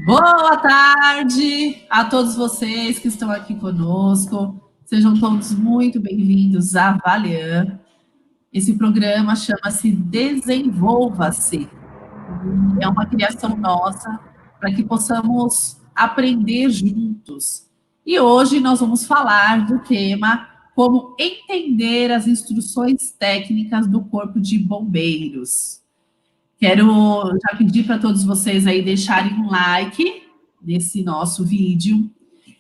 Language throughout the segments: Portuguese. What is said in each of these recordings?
Boa tarde a todos vocês que estão aqui conosco. Sejam todos muito bem-vindos à Valian. Esse programa chama-se Desenvolva-se. É uma criação nossa para que possamos aprender juntos. E hoje nós vamos falar do tema como entender as instruções técnicas do Corpo de Bombeiros. Quero já pedir para todos vocês aí deixarem um like nesse nosso vídeo,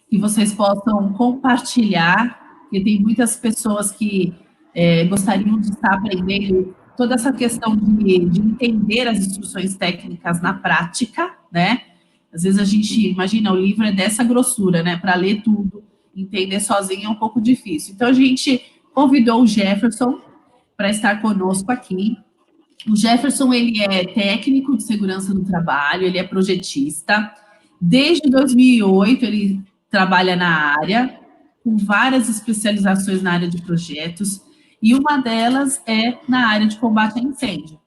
que vocês possam compartilhar, porque tem muitas pessoas que gostariam de estar aprendendo toda essa questão de entender as instruções técnicas na prática, né? Às vezes a gente imagina, o livro é dessa grossura, né? Para ler tudo, entender sozinho é um pouco difícil. Então a gente convidou o Jefferson para estar conosco aqui. O Jefferson, ele é técnico de segurança no trabalho, ele é projetista. Desde 2008, ele trabalha na área, com várias especializações na área de projetos, e uma delas é na área de combate a incêndio.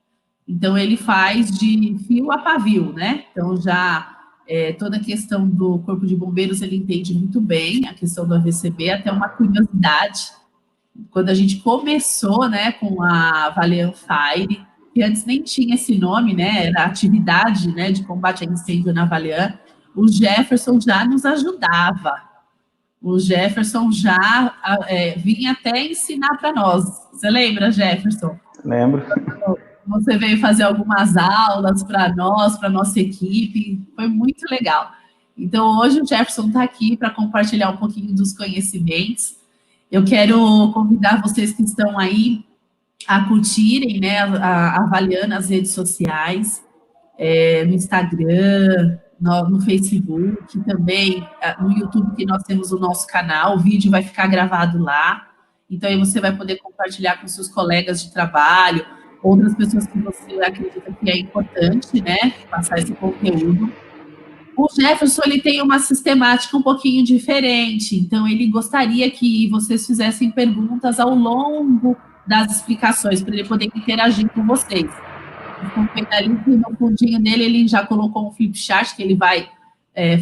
Então, ele faz de fio a pavio, né? Então, já toda a questão do Corpo de Bombeiros, ele entende muito bem, a questão do AVCB, até uma curiosidade. Quando a gente começou, né, com a Valian Fire, que antes nem tinha esse nome, né, era atividade, né, de combate a incêndio na Valian, o Jefferson já nos ajudava. O Jefferson já vinha até ensinar para nós. Você lembra, Jefferson? Lembro. Você veio fazer algumas aulas para nós, para nossa equipe, foi muito legal. Então, hoje o Jefferson está aqui para compartilhar um pouquinho dos conhecimentos. Eu quero convidar vocês que estão aí a curtirem, né, a Valian nas redes sociais, no Instagram, no Facebook, também no YouTube, que nós temos o nosso canal, o vídeo vai ficar gravado lá, então aí você vai poder compartilhar com seus colegas de trabalho, outras pessoas que você acredita que é importante, né, passar esse conteúdo. O Jefferson, ele tem uma sistemática um pouquinho diferente, então ele gostaria que vocês fizessem perguntas ao longo das explicações, para ele poder interagir com vocês. Então, ali no fundinho dele, ele já colocou um flip chart, que ele vai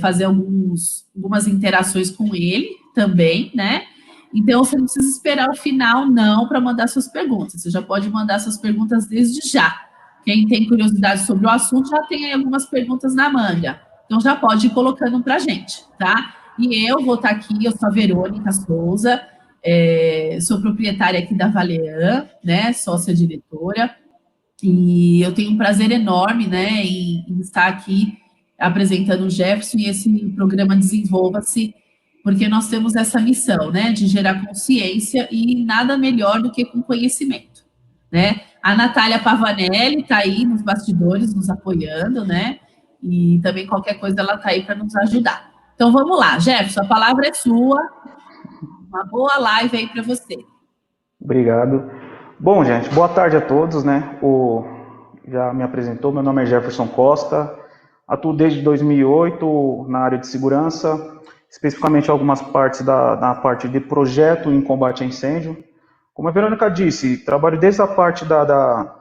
fazer algumas interações com ele também, né? Então, você não precisa esperar o final, não, para mandar suas perguntas. Você já pode mandar suas perguntas desde já. Quem tem curiosidade sobre o assunto já tem aí algumas perguntas na manga. Então, já pode ir colocando para a gente, tá? E eu vou estar aqui, eu sou a Verônica Souza, sou proprietária aqui da Valian, né, sócia-diretora, e eu tenho um prazer enorme, né, em estar aqui apresentando o Jefferson e esse programa Desenvolva-se, porque nós temos essa missão, né, de gerar consciência e nada melhor do que com conhecimento, né? A Natália Pavanelli está aí nos bastidores nos apoiando, né? E também qualquer coisa ela está aí para nos ajudar. Então vamos lá, Jefferson, a palavra é sua. Uma boa live aí para você. Obrigado. Bom, gente, boa tarde a todos, né? Já me apresentou, meu nome é Jefferson Costa, atuo desde 2008 na área de segurança, especificamente algumas partes na parte de projeto em combate a incêndio. Como a Verônica disse, trabalho desde a parte da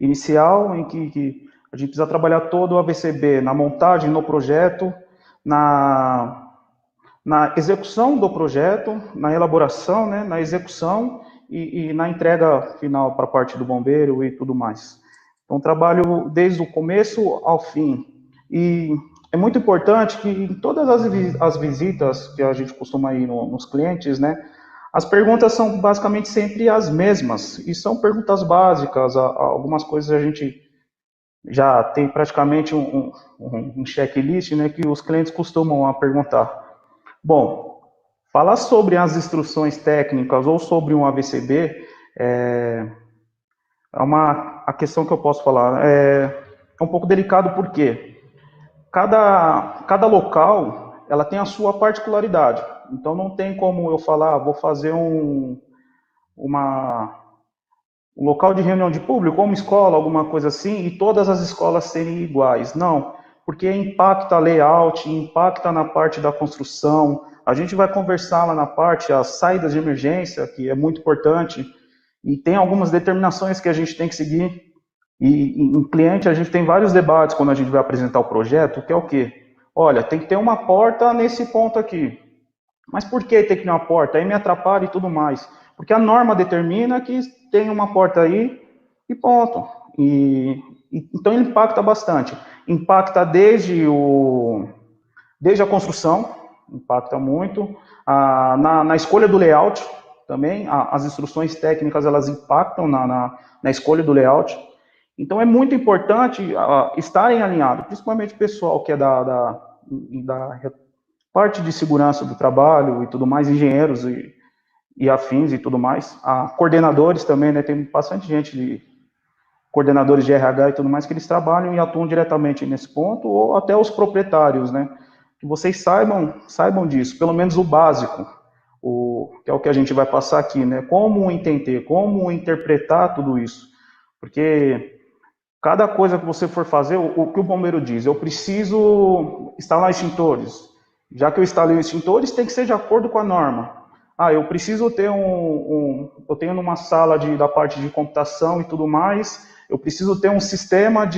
inicial, em que a gente precisa trabalhar todo o AVCB na montagem, no projeto, na execução do projeto, na elaboração, né, na execução e na entrega final para a parte do bombeiro e tudo mais. Então, trabalho desde o começo ao fim. E é muito importante que em todas as visitas que a gente costuma ir nos clientes, né, as perguntas são basicamente sempre as mesmas, e são perguntas básicas, algumas coisas a gente já tem praticamente um checklist, né, que os clientes costumam perguntar. Bom, falar sobre as instruções técnicas ou sobre um AVCB a questão que eu posso falar é um pouco delicado porque cada local ela tem a sua particularidade. Então não tem como eu falar, vou fazer um local de reunião de público, ou uma escola, alguma coisa assim, e todas as escolas serem iguais. Não, porque impacta a layout, impacta na parte da construção. A gente vai conversar lá na parte, as saídas de emergência, que é muito importante, e tem algumas determinações que a gente tem que seguir. E em cliente, a gente tem vários debates quando a gente vai apresentar o projeto, que é o quê? olha, tem que ter uma porta nesse ponto aqui. Mas por que tem que ter uma porta? Aí me atrapalha e tudo mais. Porque a norma determina que tem uma porta aí e ponto. Então ele impacta bastante. Impacta desde a construção, impacta muito. Na escolha do layout também, as instruções técnicas elas impactam na escolha do layout. Então é muito importante estarem alinhados, principalmente o pessoal que é da parte de segurança do trabalho e tudo mais, engenheiros e afins e tudo mais. Coordenadores também, né? Tem bastante gente de coordenadores de RH e tudo mais que eles trabalham e atuam diretamente nesse ponto, ou até os proprietários, né? Que vocês saibam disso, pelo menos o básico, que é o que a gente vai passar aqui, né? Como entender, como interpretar tudo isso. Porque cada coisa que você for fazer, o que o bombeiro diz, eu preciso instalar extintores. Já que eu instalei extintores, tem que ser de acordo com a norma. Eu preciso ter eu tenho numa sala da parte de computação e tudo mais, eu preciso ter um sistema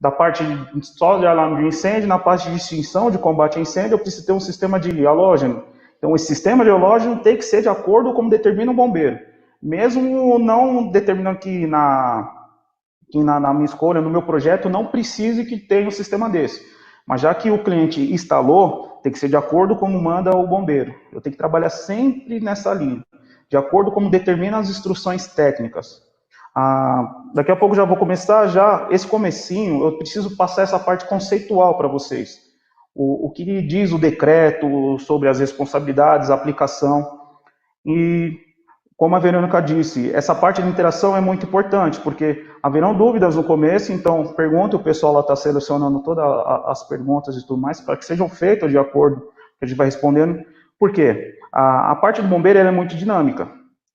da parte só de alarme de incêndio, na parte de extinção, de combate a incêndio, eu preciso ter um sistema de halógeno. Então, esse sistema de halógeno tem que ser de acordo com como determina o bombeiro. Mesmo não determinando que na minha escolha, no meu projeto, não precise que tenha um sistema desse. Mas já que o cliente instalou, tem que ser de acordo com como manda o bombeiro. Eu tenho que trabalhar sempre nessa linha, de acordo com como determina as instruções técnicas. Daqui a pouco já vou começar, esse comecinho, eu preciso passar essa parte conceitual para vocês. O que diz o decreto sobre as responsabilidades, a aplicação. E como a Verônica disse, essa parte de interação é muito importante, porque haverão dúvidas no começo, então pergunta, o pessoal lá está selecionando todas as perguntas e tudo mais, para que sejam feitas de acordo com que a gente vai respondendo. Por quê? A parte do bombeiro é muito dinâmica.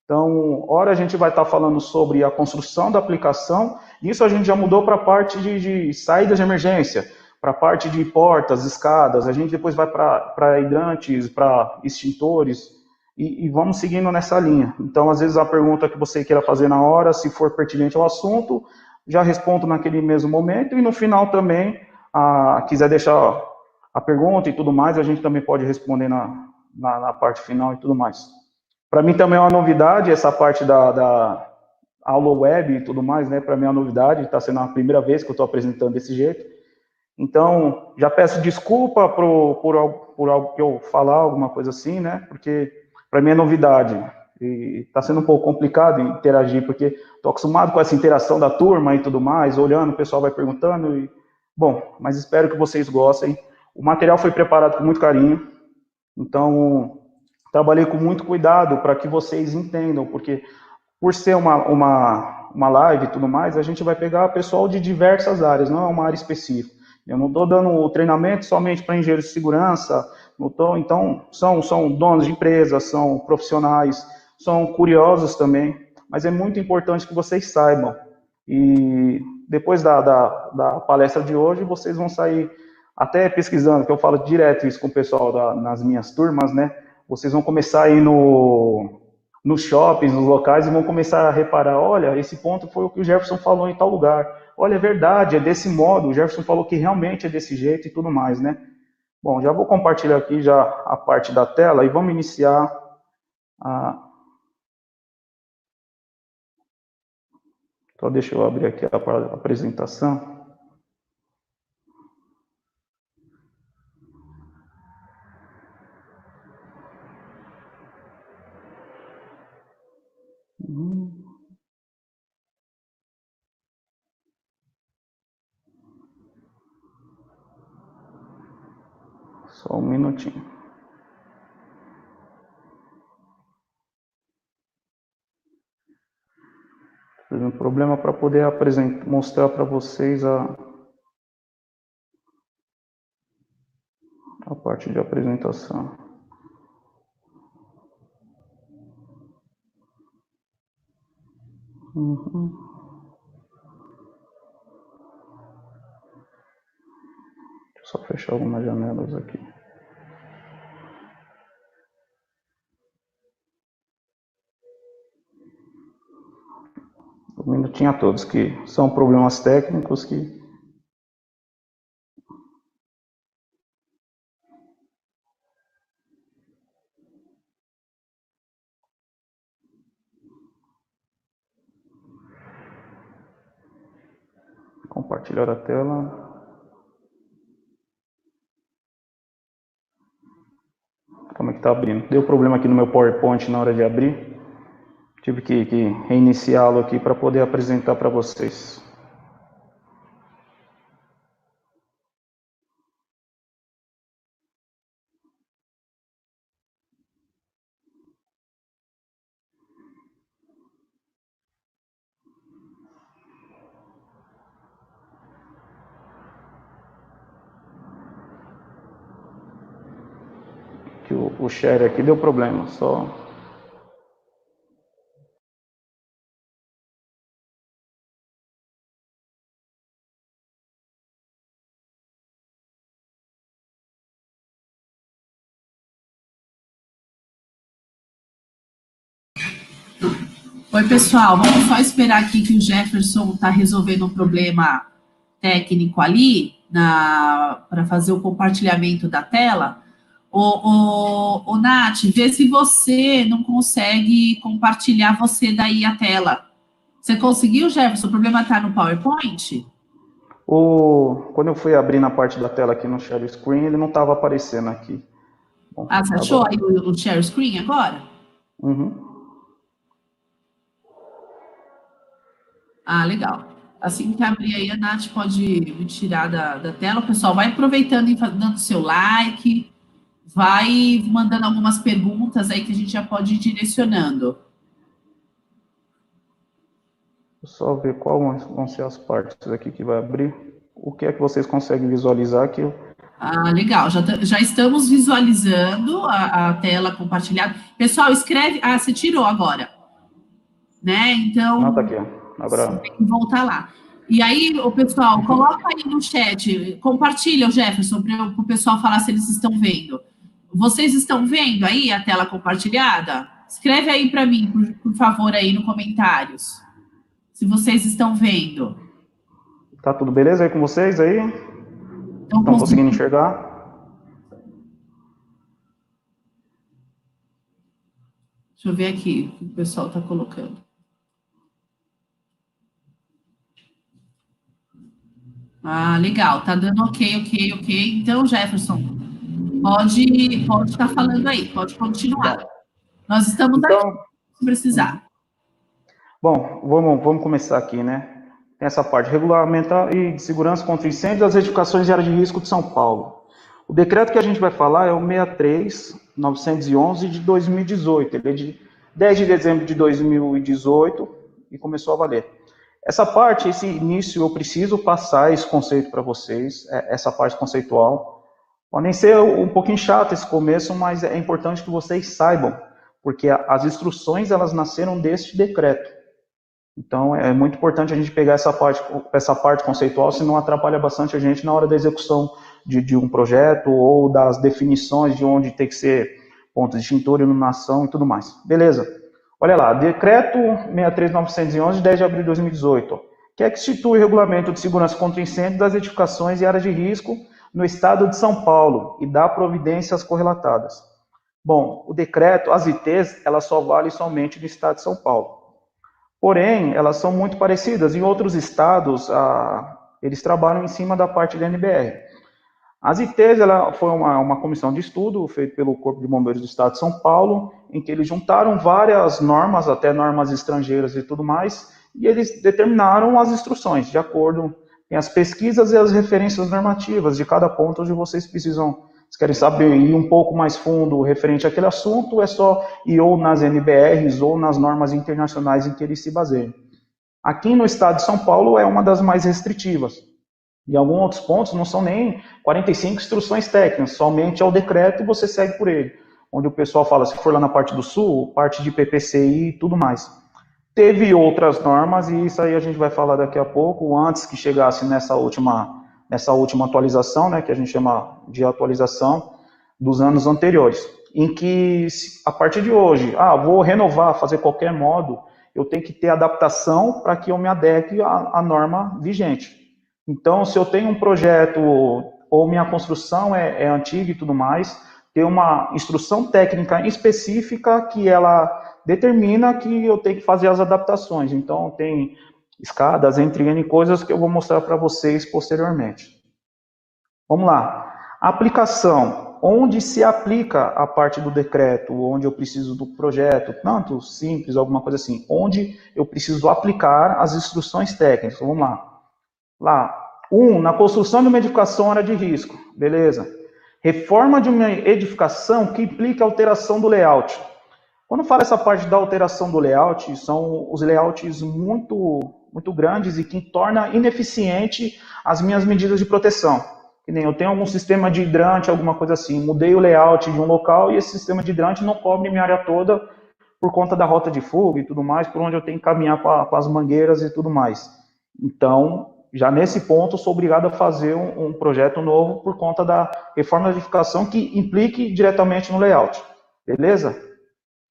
Então, hora a gente vai estar falando sobre a construção da aplicação, isso a gente já mudou para a parte de saídas de emergência, para a parte de portas, escadas, a gente depois vai para hidrantes, para extintores, e vamos seguindo nessa linha. Então, às vezes, a pergunta que você queira fazer na hora, se for pertinente ao assunto, já respondo naquele mesmo momento, e no final também, quiser deixar a pergunta e tudo mais, a gente também pode responder na parte final e tudo mais. Para mim também é uma novidade essa parte da aula web e tudo mais, né? Para mim é uma novidade, está sendo a primeira vez que eu estou apresentando desse jeito. Então, já peço desculpa por algo que eu falar, alguma coisa assim, né? Porque para mim é novidade e está sendo um pouco complicado interagir, porque estou acostumado com essa interação da turma e tudo mais, olhando, o pessoal vai perguntando. Bom, mas espero que vocês gostem. O material foi preparado com muito carinho, então trabalhei com muito cuidado para que vocês entendam, porque por ser uma live e tudo mais, a gente vai pegar pessoal de diversas áreas, não é uma área específica. Eu não estou dando treinamento somente para engenheiros de segurança, então são donos de empresas, são profissionais, são curiosos também, mas é muito importante que vocês saibam. E depois da palestra de hoje, vocês vão sair até pesquisando, que eu falo direto isso com o pessoal nas minhas turmas, né? Vocês vão começar a ir nos shoppings, nos locais, e vão começar a reparar, olha, esse ponto foi o que o Jefferson falou em tal lugar. Olha, é verdade, é desse modo, o Jefferson falou que realmente é desse jeito e tudo mais, né? Bom, já vou compartilhar aqui já a parte da tela e vamos iniciar a... Então, deixa eu abrir aqui a apresentação. Só um minutinho. Tive um problema para poder mostrar para vocês a parte de apresentação. Uhum. Deixa eu só fechar algumas janelas aqui. Um minutinho a todos, que são problemas técnicos que compartilhar a tela. Como é que está abrindo? Deu problema aqui no meu PowerPoint na hora de abrir. Tive que reiniciá-lo aqui para poder apresentar para vocês. Que o share aqui deu problema, só... Oi, pessoal, vamos só esperar aqui que o Jefferson está resolvendo um problema técnico ali para fazer o compartilhamento da tela. Ô, Nath, vê se você não consegue compartilhar você daí a tela. Você conseguiu, Jefferson? O problema está no PowerPoint? Quando eu fui abrir na parte da tela aqui no share screen, ele não estava aparecendo aqui. Bom, você achou aí o share screen agora? Uhum. Legal. Assim que abrir aí, a Nath pode me tirar da tela. O pessoal vai aproveitando e dando seu like, vai mandando algumas perguntas aí que a gente já pode ir direcionando. Vou só ver qual vão ser as partes aqui que vai abrir. O que é que vocês conseguem visualizar aqui? Legal. Já estamos visualizando a tela compartilhada. Pessoal, escreve... você tirou agora. Né? Então... Não, tá aqui. Agora... tem que voltar lá. E aí, o pessoal, coloca aí no chat, compartilha, o Jefferson, para o pessoal falar se eles estão vendo. Vocês estão vendo aí a tela compartilhada? Escreve aí para mim, por favor, aí no comentários, se vocês estão vendo. Tá tudo beleza aí com vocês aí? Estão conseguindo enxergar? Deixa eu ver aqui o que o pessoal está colocando. Legal, tá dando ok. Então, Jefferson, pode estar falando aí, pode continuar. Nós estamos aqui, se precisar. Bom, vamos começar aqui, né? Tem essa parte, regulamentar e de segurança contra incêndio das edificações de área de risco de São Paulo. O decreto que a gente vai falar é o 63.911 de 2018, ele é de 10 de dezembro de 2018 e começou a valer. Essa parte, esse início, eu preciso passar esse conceito para vocês, essa parte conceitual. Pode ser um pouquinho chato esse começo, mas é importante que vocês saibam, porque as instruções, elas nasceram deste decreto. Então, é muito importante a gente pegar essa parte conceitual, senão atrapalha bastante a gente na hora da execução de um projeto ou das definições de onde tem que ser ponto de extintor, iluminação e tudo mais. Beleza. Olha lá, decreto 63.911, de 10 de abril de 2018, que é que institui o regulamento de segurança contra incêndio das edificações e áreas de risco no estado de São Paulo e dá providências correlatadas. Bom, o decreto, as ITs, elas só valem somente no estado de São Paulo. Porém, elas são muito parecidas. Em outros estados, eles trabalham em cima da parte da NBR. As ITs, ela foi uma comissão de estudo feita pelo Corpo de Bombeiros do Estado de São Paulo, em que eles juntaram várias normas, até normas estrangeiras e tudo mais, e eles determinaram as instruções, de acordo com as pesquisas e as referências normativas de cada ponto onde vocês precisam, se querem saber ir um pouco mais fundo referente àquele assunto, é só ir ou nas NBRs ou nas normas internacionais em que eles se baseiam. Aqui no Estado de São Paulo é uma das mais restritivas. E alguns outros pontos não são nem 45 instruções técnicas, somente é o decreto e você segue por ele. Onde o pessoal fala, se for lá na parte do Sul, parte de PPCI e tudo mais. Teve outras normas, e isso aí a gente vai falar daqui a pouco, antes que chegasse nessa última atualização, né, que a gente chama de atualização dos anos anteriores. Em que, a partir de hoje, vou renovar, fazer qualquer modo, eu tenho que ter adaptação para que eu me adeque à norma vigente. Então, se eu tenho um projeto ou minha construção é antiga e tudo mais, tem uma instrução técnica específica que ela determina que eu tenho que fazer as adaptações. Então, tem escadas, entre N coisas que eu vou mostrar para vocês posteriormente. Vamos lá. Aplicação. Onde se aplica a parte do decreto, onde eu preciso do projeto, tanto simples, alguma coisa assim, onde eu preciso aplicar as instruções técnicas. Vamos lá. Na construção de uma edificação área de risco. Beleza. Reforma de uma edificação que implica alteração do layout. Quando fala essa parte da alteração do layout, são os layouts muito grandes e que torna ineficiente as minhas medidas de proteção. Que nem eu tenho algum sistema de hidrante, alguma coisa assim, mudei o layout de um local e esse sistema de hidrante não cobre minha área toda por conta da rota de fuga e tudo mais, por onde eu tenho que caminhar com as mangueiras e tudo mais. Então, já nesse ponto, sou obrigado a fazer um projeto novo por conta da reforma da edificação que implique diretamente no layout. Beleza?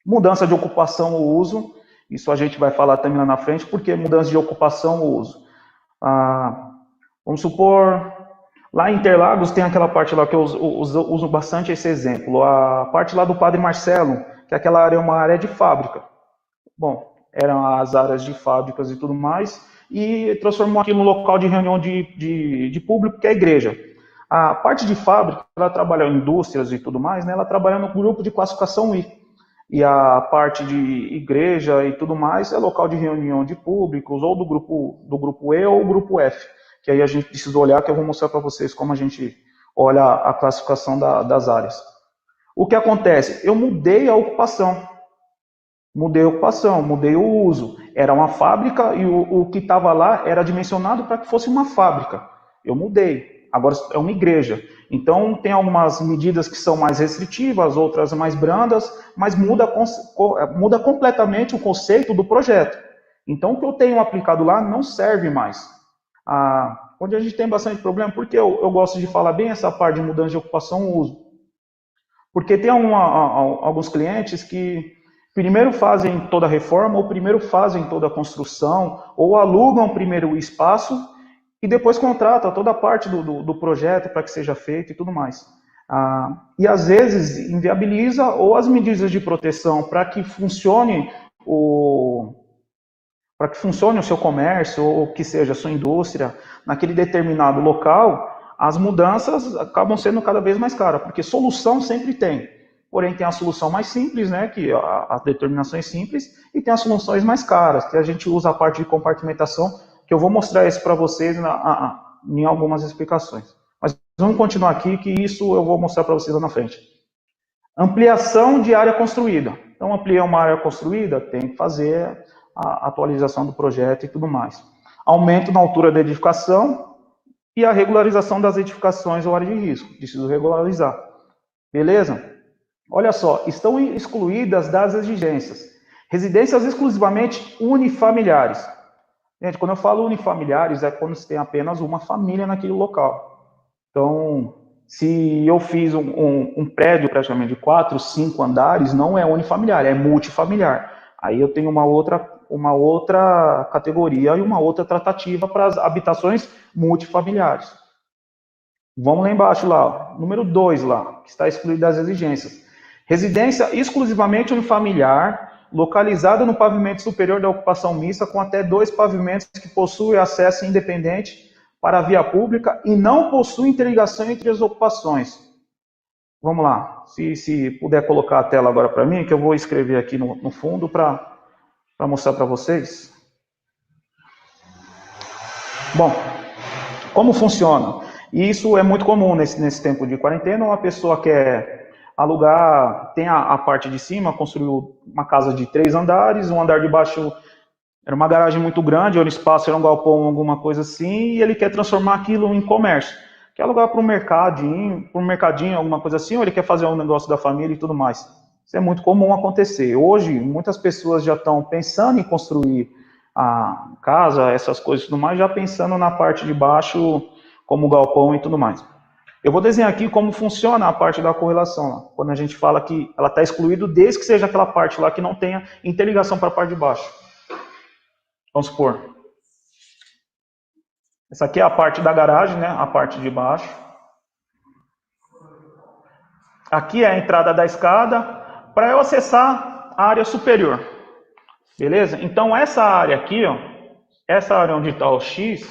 Mudança de ocupação ou uso, isso a gente vai falar também lá na frente, porque mudança de ocupação ou uso. Vamos supor, lá em Interlagos tem aquela parte lá que eu uso bastante esse exemplo, a parte lá do Padre Marcelo, que aquela área é uma área de fábrica. Bom, eram as áreas de fábricas e tudo mais, e transformou aquilo no local de reunião de público, que é a igreja. A parte de fábrica, ela trabalha em indústrias e tudo mais, né, ela trabalha no grupo de classificação I. E a parte de igreja e tudo mais é local de reunião de públicos, ou do grupo E ou do grupo F. Que aí a gente precisa olhar, que eu vou mostrar para vocês como a gente olha a classificação das áreas. O que acontece? Eu mudei a ocupação. Mudei o uso. Era uma fábrica e o que estava lá era dimensionado para que fosse uma fábrica. Eu mudei. Agora é uma igreja. Então, tem algumas medidas que são mais restritivas, outras mais brandas, mas muda completamente o conceito do projeto. Então, o que eu tenho aplicado lá não serve mais. Onde a gente tem bastante problema, porque eu gosto de falar bem essa parte de mudança de ocupação e uso. Porque tem alguns clientes que primeiro fazem toda a reforma, ou primeiro fazem toda a construção, ou alugam primeiro o espaço, e depois contrata toda a parte do projeto para que seja feito e tudo mais. E às vezes inviabiliza ou as medidas de proteção para que funcione o seu comércio ou que seja a sua indústria naquele determinado local, as mudanças acabam sendo cada vez mais caras, porque solução sempre tem. Porém, tem a solução mais simples, né, que as determinações simples, e tem as soluções mais caras, que a gente usa a parte de compartimentação, que eu vou mostrar isso para vocês em algumas explicações. Mas vamos continuar aqui, que isso eu vou mostrar para vocês lá na frente. Ampliação de área construída. Então, ampliar uma área construída, tem que fazer a atualização do projeto e tudo mais. Aumento na altura da edificação e a regularização das edificações ou área de risco. Preciso regularizar. Beleza? Olha só, estão excluídas das exigências. Residências exclusivamente unifamiliares. Gente, quando eu falo unifamiliares, é quando você tem apenas uma família naquele local. Então, se eu fiz um prédio praticamente de 4, 5 andares, não é unifamiliar, é multifamiliar. Aí eu tenho uma outra categoria e uma outra tratativa para as habitações multifamiliares. Vamos lá embaixo, lá, número 2, lá, que está excluído das exigências. Residência exclusivamente unifamiliar, localizada no pavimento superior da ocupação mista, com até 2 pavimentos que possuem acesso independente para a via pública e não possui interligação entre as ocupações. Vamos lá, se puder colocar a tela agora para mim, que eu vou escrever aqui no fundo para mostrar para vocês. Bom, como funciona? E isso é muito comum nesse tempo de quarentena. Uma pessoa quer alugar, tem a parte de cima, construiu uma casa de 3 andares, um andar de baixo era uma garagem muito grande, ou no espaço era um galpão, alguma coisa assim, e ele quer transformar aquilo em comércio. Quer alugar para um mercadinho, alguma coisa assim, ou ele quer fazer um negócio da família e tudo mais. Isso é muito comum acontecer. Hoje, muitas pessoas já estão pensando em construir a casa, essas coisas e tudo mais, já pensando na parte de baixo, como galpão e tudo mais. Eu vou desenhar aqui como funciona a parte da correlação, lá, quando a gente fala que ela está excluída, desde que seja aquela parte lá que não tenha interligação para a parte de baixo. Vamos supor. Essa aqui é a parte da garagem, né? A parte de baixo. Aqui é a entrada da escada para eu acessar a área superior. Beleza? Então, essa área aqui, ó, essa área onde está o X,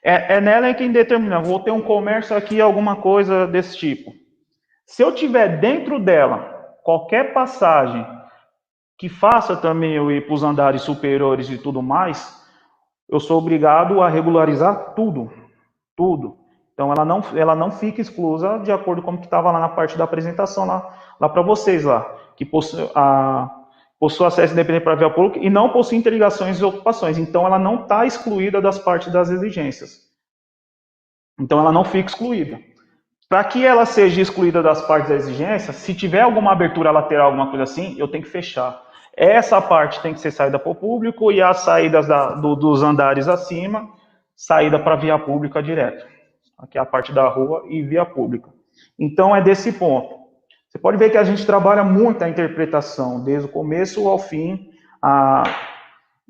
é nela quem determina, vou ter um comércio aqui, alguma coisa desse tipo. Se eu tiver dentro dela qualquer passagem que faça também eu ir para os andares superiores e tudo mais, eu sou obrigado a regularizar tudo, tudo. Então ela não fica exclusa de acordo com o que estava lá na parte da apresentação lá para vocês lá, que possui acesso independente para a via pública e não possui interligações e ocupações. Então ela não está excluída das partes das exigências. Então ela não fica excluída. Para que ela seja excluída das partes da exigência, se tiver alguma abertura lateral, alguma coisa assim, eu tenho que fechar. Essa parte tem que ser saída para o público e as saídas dos andares acima, saída para via pública direto. Aqui é a parte da rua e via pública. Então é desse ponto. Você pode ver que a gente trabalha muito a interpretação, desde o começo ao fim,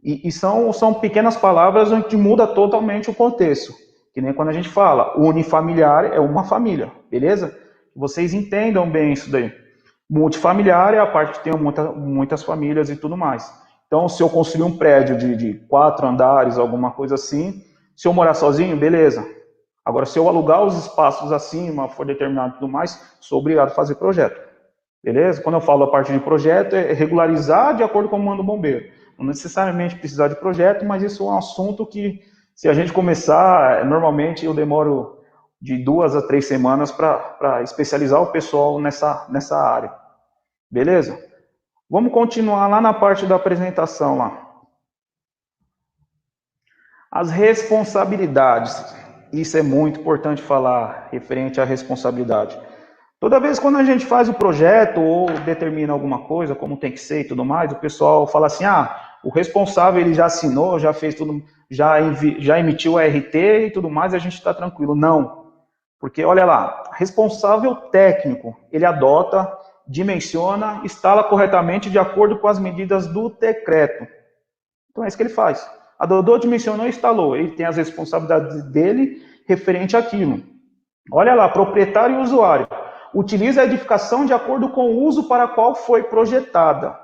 e são pequenas palavras onde muda totalmente o contexto. Que nem quando a gente fala, unifamiliar é uma família, beleza? Vocês entendam bem isso daí. Multifamiliar é a parte que tem muitas famílias e tudo mais. Então, se eu construir um prédio de 4 andares, alguma coisa assim, se eu morar sozinho, beleza. Agora, se eu alugar os espaços acima, for determinado e tudo mais, sou obrigado a fazer projeto. Beleza? Quando eu falo a parte de projeto, é regularizar de acordo com o mando bombeiro. Não necessariamente precisar de projeto, mas isso é um assunto que, se a gente começar, normalmente eu demoro de 2 a 3 semanas para especializar o pessoal nessa área. Beleza? Vamos continuar lá na parte da apresentação lá. As responsabilidades. Isso é muito importante falar, referente à responsabilidade. Toda vez quando a gente faz o projeto ou determina alguma coisa, como tem que ser e tudo mais, o pessoal fala assim, o responsável ele já assinou, já fez tudo, já emitiu o RT e tudo mais, a gente está tranquilo. Não, porque olha lá, responsável técnico, ele adota, dimensiona, instala corretamente de acordo com as medidas do decreto. Então é isso que ele faz. Adotou, dimensionou e instalou. Ele tem as responsabilidades dele referente àquilo. Olha lá, proprietário e usuário. Utiliza a edificação de acordo com o uso para qual foi projetada.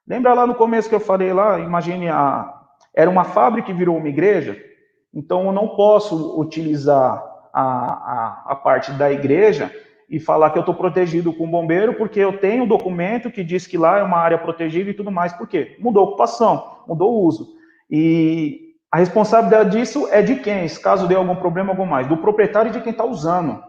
Lembra lá no começo que eu falei lá, imagine, era uma fábrica que virou uma igreja? Então eu não posso utilizar a parte da igreja e falar que eu estou protegido com o bombeiro, porque eu tenho um documento que diz que lá é uma área protegida e tudo mais. Por quê? Mudou a ocupação, mudou o uso. E a responsabilidade disso é de quem? Se caso dê algum problema, algo mais. Do proprietário e de quem está usando.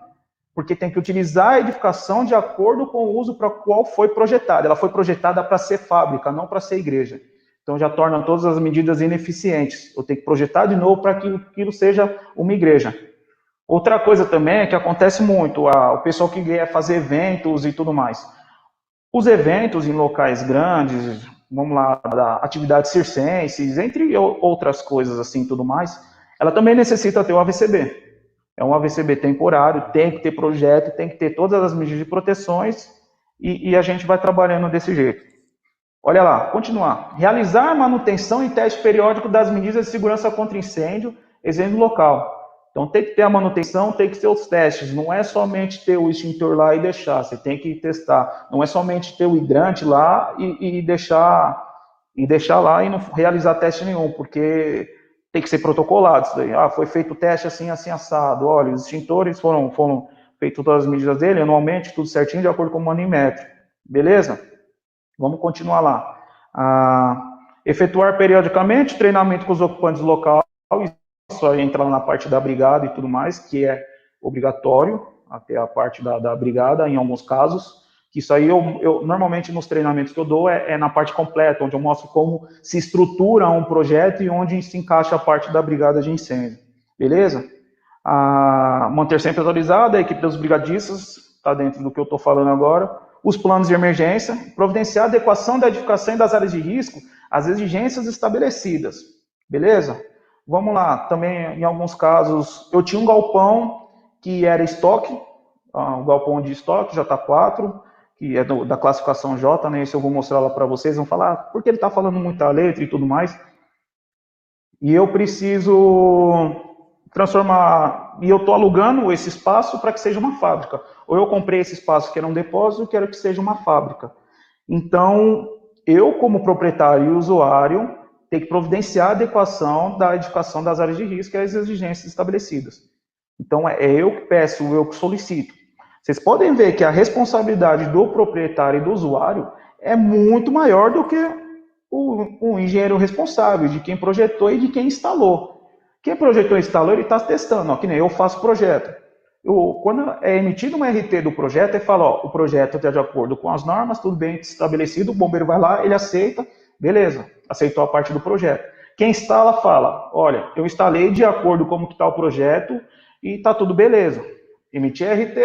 Porque tem que utilizar a edificação de acordo com o uso para qual foi projetada. Ela foi projetada para ser fábrica, não para ser igreja. Então já torna todas as medidas ineficientes. Eu tenho que projetar de novo para que aquilo seja uma igreja. Outra coisa também é que acontece muito, o pessoal que quer fazer eventos e tudo mais. Os eventos em locais grandes, vamos lá, atividades circenses, entre outras coisas assim tudo mais, ela também necessita ter o AVCB. É um AVCB temporário, tem que ter projeto, tem que ter todas as medidas de proteções e a gente vai trabalhando desse jeito. Olha lá, continuar. Realizar manutenção e teste periódico das medidas de segurança contra incêndio, exemplo local. Então tem que ter a manutenção, tem que ter os testes. Não é somente ter o extintor lá e deixar, você tem que testar. Não é somente ter o hidrante lá e deixar lá e não realizar teste nenhum, porque tem que ser protocolado isso daí. Foi feito o teste assim, assim, assado. Olha, os extintores foram feitas todas as medidas dele, anualmente, tudo certinho, de acordo com o manimetro. Beleza? Vamos continuar lá. Efetuar periodicamente treinamento com os ocupantes local. Isso aí entra na parte da brigada e tudo mais, que é obrigatório, até a parte da brigada, em alguns casos. Isso aí, eu normalmente, nos treinamentos que eu dou, é na parte completa, onde eu mostro como se estrutura um projeto e onde se encaixa a parte da brigada de incêndio. Beleza? Manter sempre atualizada, a equipe dos brigadistas, está dentro do que eu estou falando agora. Os planos de emergência, providenciar a adequação da edificação e das áreas de risco às exigências estabelecidas. Beleza? Vamos lá, também, em alguns casos, eu tinha um galpão que era estoque, um galpão de estoque, J4, que é da classificação J, né? Isso eu vou mostrar lá para vocês, vão falar, porque ele está falando muita letra e tudo mais. E eu preciso transformar, e eu estou alugando esse espaço para que seja uma fábrica. Ou eu comprei esse espaço que era um depósito, quero que seja uma fábrica. Então, eu como proprietário e usuário, tem que providenciar a adequação da edificação das áreas de risco e as exigências estabelecidas. Então, é eu que peço, eu que solicito. Vocês podem ver que a responsabilidade do proprietário e do usuário é muito maior do que o engenheiro responsável, de quem projetou e de quem instalou. Quem projetou e instalou, ele está testando, ó, que nem eu faço projeto. Quando é emitido uma RT do projeto, ele fala, ó, o projeto está de acordo com as normas, tudo bem estabelecido, o bombeiro vai lá, ele aceita, beleza, aceitou a parte do projeto. Quem instala fala, olha, eu instalei de acordo com como está o projeto e está tudo beleza. Emiti RT,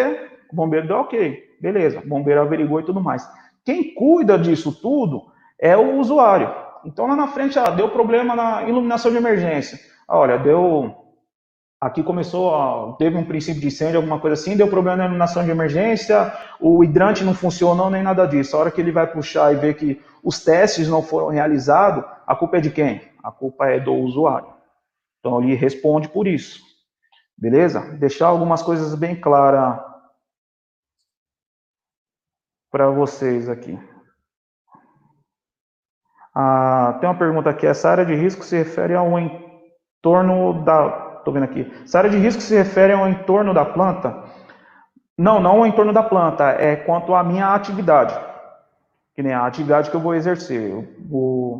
o bombeiro deu ok, beleza, o bombeiro averigou e tudo mais. Quem cuida disso tudo é o usuário. Então lá na frente, deu problema na iluminação de emergência. Olha, aqui começou, teve um princípio de incêndio, alguma coisa assim, deu problema na iluminação de emergência, o hidrante não funcionou, nem nada disso. A hora que ele vai puxar e ver que os testes não foram realizados, a culpa é de quem? A culpa é do usuário. Então ele responde por isso. Beleza? Deixar algumas coisas bem claras para vocês aqui. Tem uma pergunta aqui. Essa área de risco se refere ao entorno da... Estou vendo aqui. Essa área de risco se refere ao entorno da planta? Não ao entorno da planta. É quanto à minha atividade. Que nem a atividade que eu vou exercer.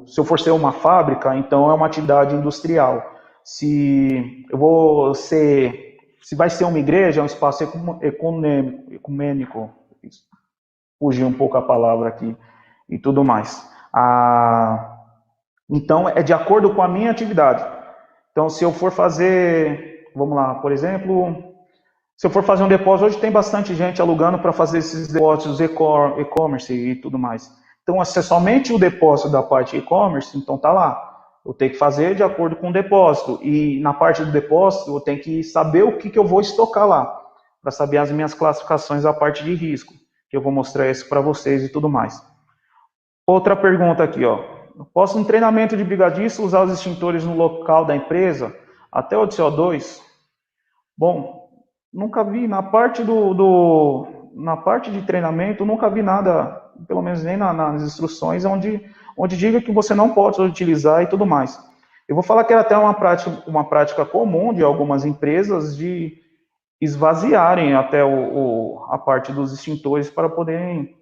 Se eu for ser uma fábrica, então é uma atividade industrial. Se vai ser uma igreja, é um espaço ecumênico. Fugir um pouco a palavra aqui e tudo mais. Então, é de acordo com a minha atividade. Então, se eu for fazer, vamos lá, por exemplo, se eu for fazer um depósito, hoje tem bastante gente alugando para fazer esses depósitos e-commerce e tudo mais. Então, se é somente o depósito da parte e-commerce, então tá lá. Eu tenho que fazer de acordo com o depósito. E na parte do depósito, eu tenho que saber o que eu vou estocar lá, para saber as minhas classificações da parte de risco, que eu vou mostrar isso para vocês e tudo mais. Outra pergunta aqui, ó. Posso, em treinamento de brigadista, usar os extintores no local da empresa, até o de CO2? Bom, nunca vi, na parte na parte de treinamento, nunca vi nada, pelo menos nem nas instruções, onde diga que você não pode utilizar e tudo mais. Eu vou falar que era até uma prática comum de algumas empresas de esvaziarem até a parte dos extintores para poderem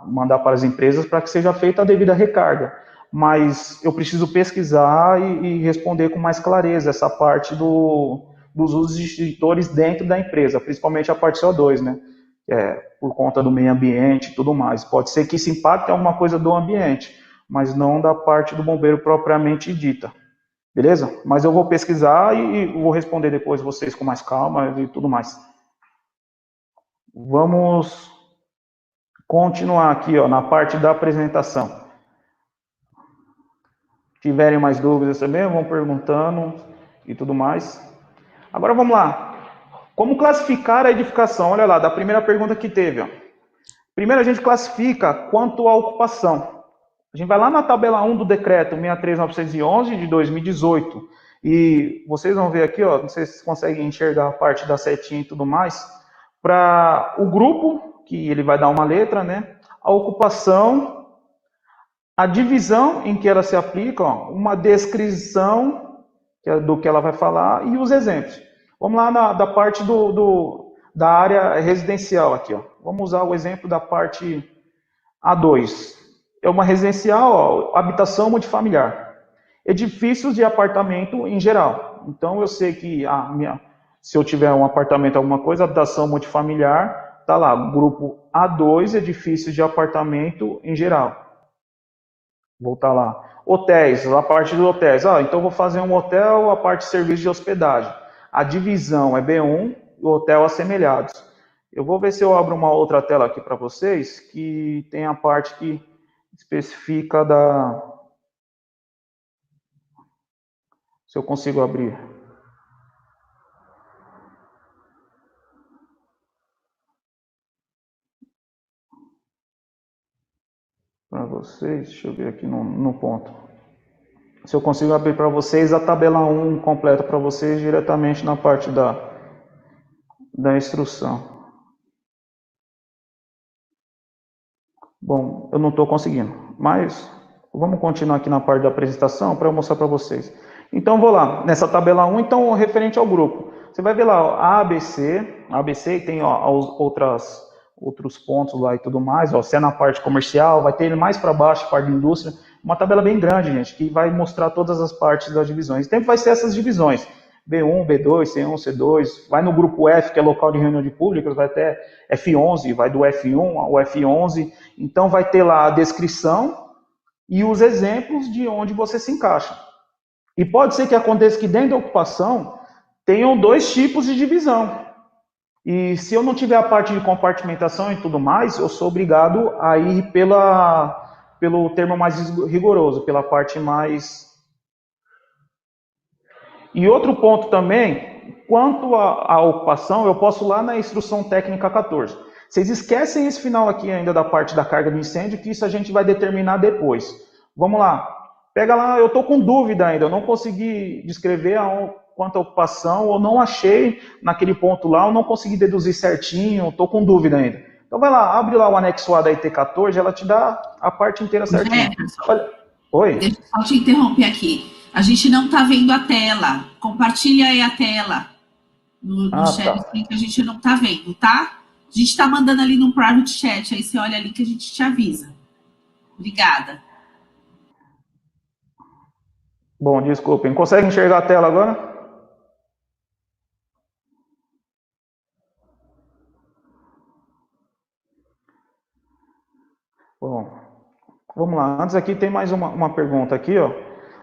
mandar para as empresas para que seja feita a devida recarga. Mas eu preciso pesquisar e responder com mais clareza essa parte dos usos de extintores dentro da empresa, principalmente a parte CO2, né? Por conta do meio ambiente e tudo mais. Pode ser que isso impacte alguma coisa do ambiente, mas não da parte do bombeiro propriamente dita. Beleza? Mas eu vou pesquisar e vou responder depois vocês com mais calma e tudo mais. Vamos continuar aqui, ó, na parte da apresentação. Se tiverem mais dúvidas também, vão perguntando e tudo mais. Agora vamos lá. Como classificar a edificação? Olha lá, da primeira pergunta que teve. Ó. Primeiro a gente classifica quanto à ocupação. A gente vai lá na tabela 1 do decreto 63911 de 2018. E vocês vão ver aqui, ó, não sei se vocês conseguem enxergar a parte da setinha e tudo mais. Para o grupo, que ele vai dar uma letra, né? A ocupação, a divisão em que ela se aplica, ó, uma descrição do que ela vai falar e os exemplos. Vamos lá da parte da área residencial aqui, ó. Vamos usar o exemplo da parte A2. É uma residencial, ó, habitação multifamiliar. Edifícios de apartamento em geral. Então eu sei que se eu tiver um apartamento, alguma coisa, habitação multifamiliar, tá lá, grupo A2, edifícios de apartamento em geral. Voltar lá. Hotéis, a parte dos hotéis. Então eu vou fazer um hotel, a parte de serviço de hospedagem. A divisão é B1 e o hotel assemelhados. Eu vou ver se eu abro uma outra tela aqui para vocês, que tem a parte que especifica se eu consigo abrir. Para vocês, deixa eu ver aqui no ponto. Se eu consigo abrir para vocês a tabela 1 completa para vocês diretamente na parte da instrução. Bom, eu não estou conseguindo, mas Vamos continuar aqui na parte da apresentação para eu mostrar para vocês. Então, vou lá, nessa tabela 1, então, referente ao grupo. Você vai ver lá, ó, ABC, tem ó, outros pontos lá e tudo mais, ó, se é na parte comercial, vai ter mais para baixo, parte de indústria, uma tabela bem grande, gente, que vai mostrar todas as partes das divisões. Sempre vai ser essas divisões, B1, B2, C1, C2, vai no grupo F, que é local de reunião de públicos, vai até F11, vai do F1 ao F11, então vai ter lá a descrição e os exemplos de onde você se encaixa. E pode ser que aconteça que dentro da ocupação tenham dois tipos de divisão. E se eu não tiver a parte de compartimentação e tudo mais, eu sou obrigado a ir pelo termo mais rigoroso, pela parte mais... E outro ponto também, quanto à ocupação, eu posso ir lá na instrução técnica 14. Vocês esquecem esse final aqui ainda da parte da carga de incêndio, que isso a gente vai determinar depois. Vamos lá. Pega lá, eu estou com dúvida ainda, eu não consegui descrever quanto à ocupação, eu não achei naquele ponto lá, eu não consegui deduzir certinho, estou com dúvida ainda. Então vai lá, abre lá o anexo A da IT14, ela te dá a parte inteira certinho. Olha, oi? Deixa eu só te interromper aqui. A gente não está vendo a tela. Compartilha aí a tela no chat, tá. Que a gente não está vendo, tá? A gente está mandando ali no private chat, aí você olha ali que a gente te avisa. Obrigada. Bom, desculpem. Consegue enxergar a tela agora? Bom, vamos lá. Antes aqui tem mais uma pergunta aqui, ó.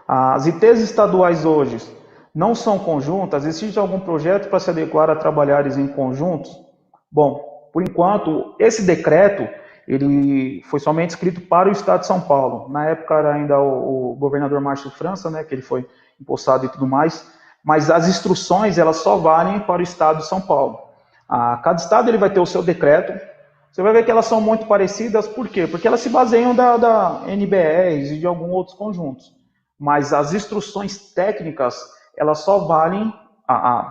As ITs estaduais hoje não são conjuntas? Existe algum projeto para se adequar a trabalhares em conjuntos? Bom, por enquanto, esse decreto, ele foi somente escrito para o Estado de São Paulo. Na época era ainda o governador Márcio França, né, que ele foi empossado e tudo mais, mas as instruções, elas só valem para o Estado de São Paulo. Cada estado ele vai ter o seu decreto. Você vai ver que elas são muito parecidas, por quê? Porque elas se baseiam da NBS e de alguns outros conjuntos. Mas as instruções técnicas, elas só valem,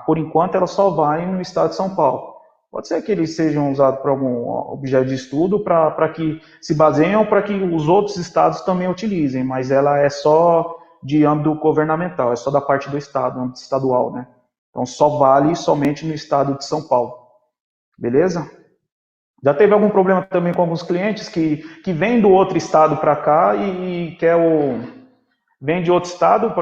por enquanto, elas só valem no Estado de São Paulo. Pode ser que eles sejam usados para algum objeto de estudo, para que se baseiam, para que os outros estados também utilizem, mas ela é só de âmbito governamental, é só da parte do estado, âmbito estadual, né? Então só vale somente no estado de São Paulo. Beleza? Já teve algum problema também com alguns clientes que vêm do outro estado para cá e quer vem de outro estado,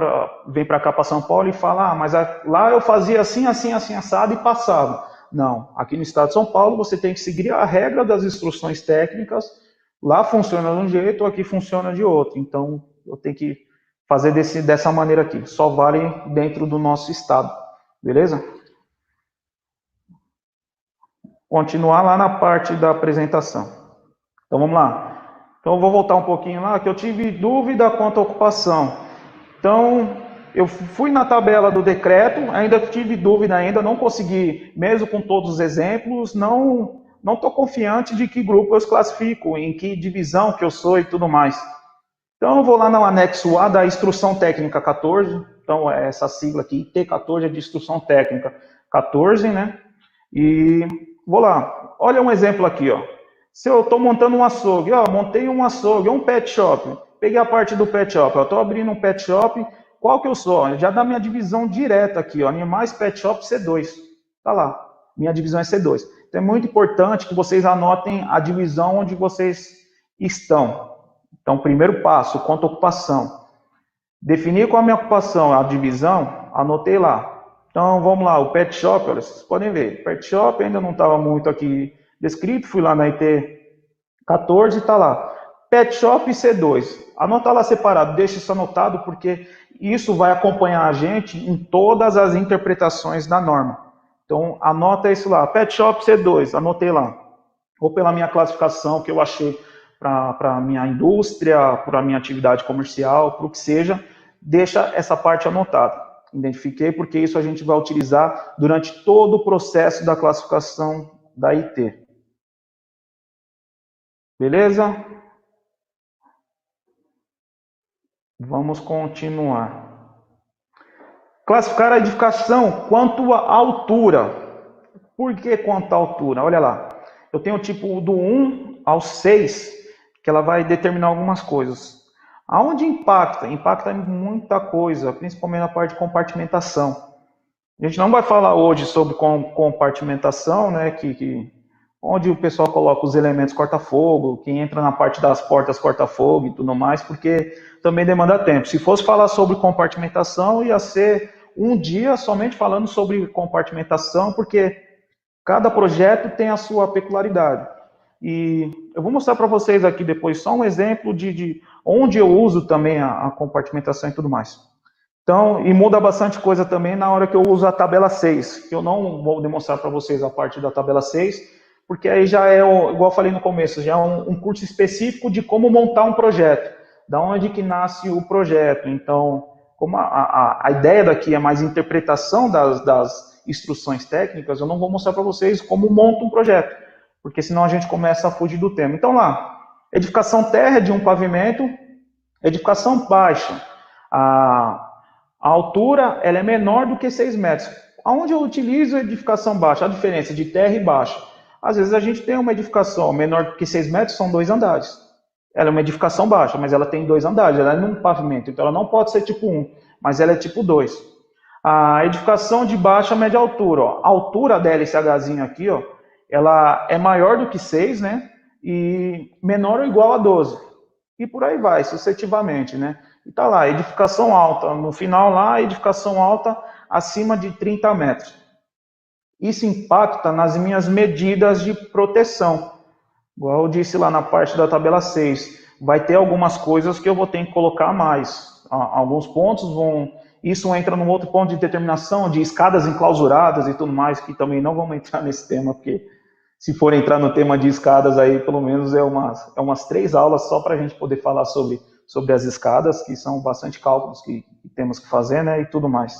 vem para cá para São Paulo e fala, mas lá eu fazia assim, assim, assim, assado e passava. Não, aqui no estado de São Paulo você tem que seguir a regra das instruções técnicas, lá funciona de um jeito, aqui funciona de outro. Então, eu tenho que fazer dessa maneira aqui, só vale dentro do nosso estado, beleza? Continuar lá na parte da apresentação. Então, vamos lá. Então, eu vou voltar um pouquinho lá, que eu tive dúvida quanto à ocupação. Então, eu fui na tabela do decreto, ainda tive dúvida ainda, não consegui, mesmo com todos os exemplos, não estou confiante de que grupo eu os classifico, em que divisão que eu sou e tudo mais. Então, eu vou lá no anexo A da Instrução Técnica 14, então, essa sigla aqui, T14 é de Instrução Técnica 14, né? E vou lá, olha um exemplo aqui, ó. Se eu estou montando um açougue, ó, montei um açougue, um pet shop, peguei a parte do pet shop, eu estou abrindo um pet shop, qual que eu sou? Já dá minha divisão direta aqui, ó, Animais Pet Shop C2, tá lá, minha divisão é C2. Então é muito importante que vocês anotem a divisão onde vocês estão. Então, primeiro passo, quanto à ocupação. Definir qual é a minha ocupação, a divisão, anotei lá. Então, vamos lá, o Pet Shop, olha, vocês podem ver, Pet Shop ainda não estava muito aqui descrito, fui lá na IT 14 e está lá. Pet Shop C2, anota lá separado, deixa isso anotado, porque isso vai acompanhar a gente em todas as interpretações da norma. Então, anota isso lá, Pet Shop C2, anotei lá. Ou pela minha classificação que eu achei para a minha indústria, para a minha atividade comercial, para o que seja, deixa essa parte anotada. Identifiquei porque isso a gente vai utilizar durante todo o processo da classificação da IT. Beleza? Vamos continuar. Classificar a edificação quanto à altura. Por que quanto à altura? Olha lá. Eu tenho o tipo do 1 ao 6, que ela vai determinar algumas coisas. Aonde impacta? Impacta em muita coisa, principalmente na parte de compartimentação. A gente não vai falar hoje sobre compartimentação, né, onde o pessoal coloca os elementos corta-fogo, quem entra na parte das portas corta-fogo e tudo mais, porque também demanda tempo. Se fosse falar sobre compartimentação, ia ser um dia somente falando sobre compartimentação, porque cada projeto tem a sua peculiaridade. E eu vou mostrar para vocês aqui depois só um exemplo de onde eu uso também a compartimentação e tudo mais. Então, e muda bastante coisa também na hora que eu uso a tabela 6, que eu não vou demonstrar para vocês a parte da tabela 6, porque aí já é, igual eu falei no começo, já é um curso específico de como montar um projeto, da onde que nasce o projeto. Então, como a ideia daqui é mais interpretação das instruções técnicas, eu não vou mostrar para vocês como monta um projeto, porque senão a gente começa a fugir do tema. Então lá, edificação terra de um pavimento, edificação baixa, a altura ela é menor do que 6 metros. Aonde eu utilizo a edificação baixa? A diferença de terra e baixa. Às vezes a gente tem uma edificação menor do que 6 metros, são 2 andares. Ela é uma edificação baixa, mas ela tem 2 andares, ela é num pavimento, então ela não pode ser tipo 1, mas ela é tipo 2. A edificação de baixa média altura, ó. A altura da LCHzinho aqui, ó, ela é maior do que 6, né? E menor ou igual a 12. E por aí vai, sucessivamente, né? E tá lá, edificação alta, no final lá, edificação alta acima de 30 metros. Isso impacta nas minhas medidas de proteção. Igual eu disse lá na parte da tabela 6, vai ter algumas coisas que eu vou ter que colocar mais. Alguns pontos vão... Isso entra num outro ponto de determinação, de escadas enclausuradas e tudo mais, que também não vamos entrar nesse tema, porque se for entrar no tema de escadas, aí pelo menos é umas 3 aulas só para a gente poder falar sobre as escadas, que são bastante cálculos que temos que fazer, né, e tudo mais.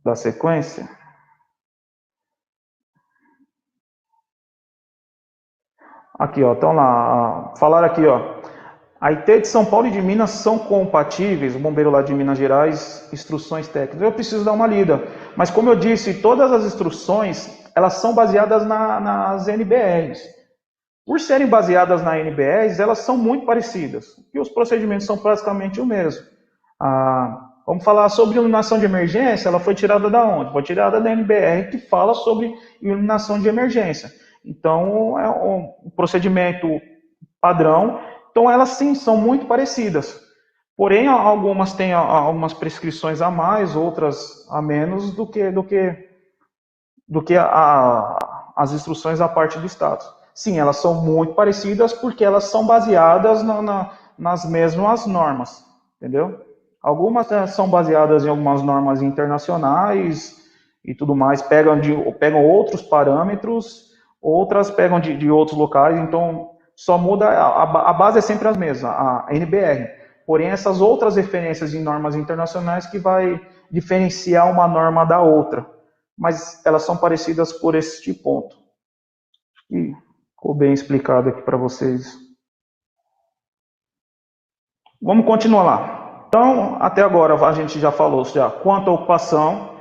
Da sequência. Aqui, ó, então lá, falaram aqui, ó. A IT de São Paulo e de Minas são compatíveis, o bombeiro lá de Minas Gerais, instruções técnicas. Eu preciso dar uma lida. Mas como eu disse, todas as instruções, elas são baseadas nas NBRs. Por serem baseadas na NBRs, elas são muito parecidas. E os procedimentos são praticamente o mesmo. Vamos falar sobre iluminação de emergência, ela foi tirada da onde? Foi tirada da NBR, que fala sobre iluminação de emergência. Então, é um procedimento padrão. Então, elas sim são muito parecidas. Porém, algumas têm algumas prescrições a mais, outras a menos do que as instruções da parte do Estado. Sim, elas são muito parecidas porque elas são baseadas nas mesmas normas, entendeu? Algumas são baseadas em algumas normas internacionais e tudo mais, pegam outros parâmetros, outras pegam de outros locais, então só muda, a base é sempre a mesma, a NBR. Porém, essas outras referências em normas internacionais que vai diferenciar uma norma da outra. Mas elas são parecidas por este ponto. E ficou bem explicado aqui para vocês. Vamos continuar lá. Então, até agora a gente já falou quanto à ocupação.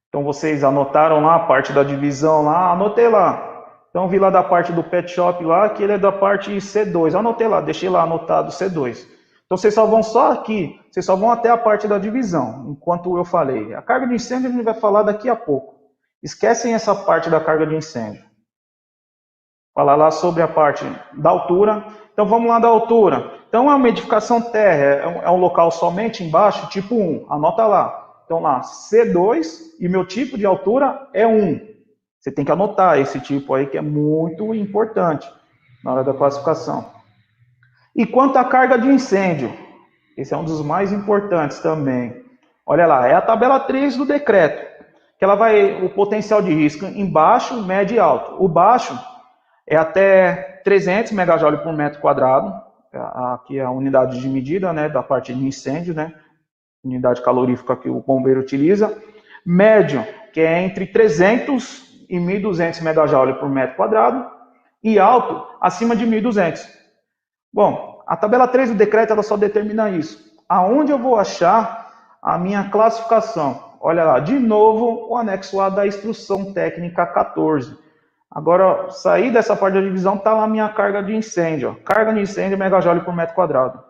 Então, vocês anotaram lá a parte da divisão lá, anotei lá. Então, vi lá da parte do pet shop lá, que ele é da parte C2. Anotei lá, deixei lá anotado C2. Então, vocês só vão até a parte da divisão, enquanto eu falei. A carga de incêndio a gente vai falar daqui a pouco. Esquecem essa parte da carga de incêndio. Falar lá sobre a parte da altura. Então, vamos lá da altura. Então, é uma edificação terra, é um local somente embaixo, tipo 1. Anota lá. Então, lá, C2 e meu tipo de altura é 1. Você tem que anotar esse tipo aí, que é muito importante na hora da classificação. E quanto à carga de incêndio, esse é um dos mais importantes também. Olha lá, é a tabela 3 do decreto, que ela vai, o potencial de risco em baixo, médio e alto. O baixo é até 300 MJ por metro quadrado, aqui é a unidade de medida, né, da parte de incêndio, né, unidade calorífica que o bombeiro utiliza. Médio, que é entre 300 e 1.200 MJ por metro quadrado, e alto, acima de 1.200. Bom, a tabela 3 do decreto, ela só determina isso. Aonde eu vou achar a minha classificação? Olha lá, de novo, o anexo A da instrução técnica 14. Agora, sair dessa parte da divisão, está lá a minha carga de incêndio. Ó. Carga de incêndio, megajoule por metro quadrado.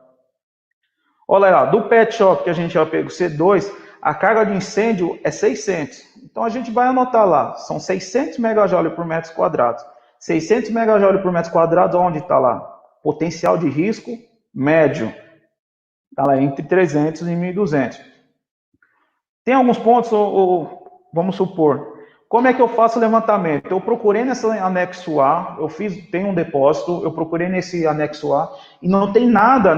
Olha lá, do pet shop que a gente já pegou, C2, a carga de incêndio é 600. Então a gente vai anotar lá, são 600 megajoule por metro quadrado. 600 megajoule por metro quadrado, onde está lá? Potencial de risco médio. Está lá entre 300 e 1.200. Tem alguns pontos, vamos supor, como é que eu faço o levantamento? Eu procurei nesse anexo A, tem um depósito, eu procurei nesse anexo A, e não tem nada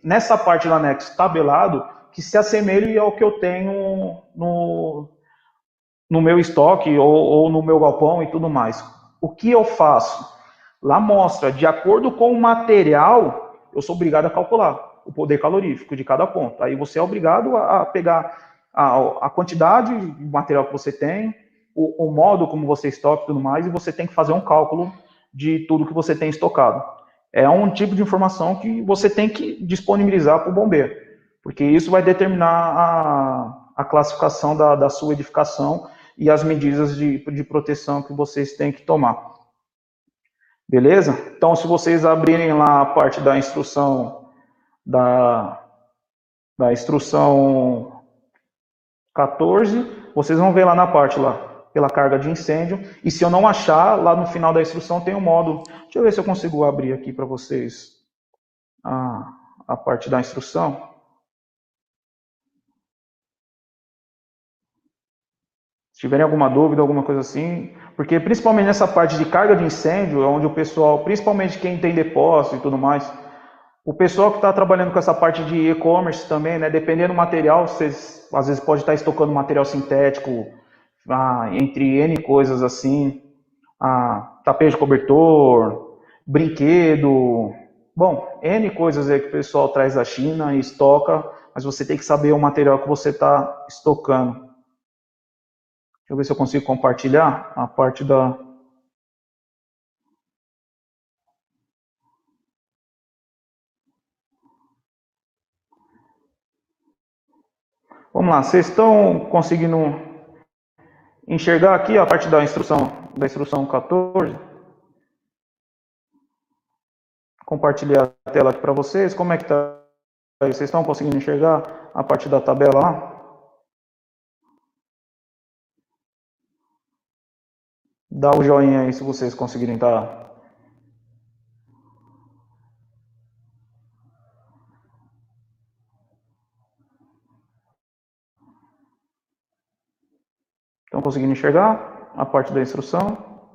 nessa parte do anexo tabelado que se assemelhe ao que eu tenho no meu estoque ou no meu galpão e tudo mais. O que eu faço? Lá mostra, de acordo com o material, eu sou obrigado a calcular o poder calorífico de cada ponto. Aí você é obrigado a pegar a quantidade de material que você tem, o modo como você estoca e tudo mais, e você tem que fazer um cálculo de tudo que você tem estocado. É um tipo de informação que você tem que disponibilizar para o bombeiro, porque isso vai determinar a classificação da sua edificação e as medidas de proteção que vocês têm que tomar. Beleza? Então, se vocês abrirem lá a parte da instrução, da instrução 14, vocês vão ver lá na parte lá, pela carga de incêndio, e se eu não achar, lá no final da instrução tem um modo, deixa eu ver se eu consigo abrir aqui para vocês a parte da instrução. Se tiverem alguma dúvida, alguma coisa assim, porque principalmente nessa parte de carga de incêndio, onde o pessoal, principalmente quem tem depósito e tudo mais, o pessoal que está trabalhando com essa parte de e-commerce também, né, dependendo do material, vocês às vezes pode estar estocando material sintético, entre N coisas assim, tapete de cobertor, brinquedo, bom, N coisas aí que o pessoal traz da China e estoca, mas você tem que saber o material que você está estocando. Deixa eu ver se eu consigo compartilhar a parte da... Vamos lá, vocês estão conseguindo enxergar aqui a parte da instrução 14? Compartilhar a tela aqui para vocês. Como é que está aí? Vocês estão conseguindo enxergar a parte da tabela lá? Dá o joinha aí se vocês conseguirem estar... Estão conseguindo enxergar a parte da instrução?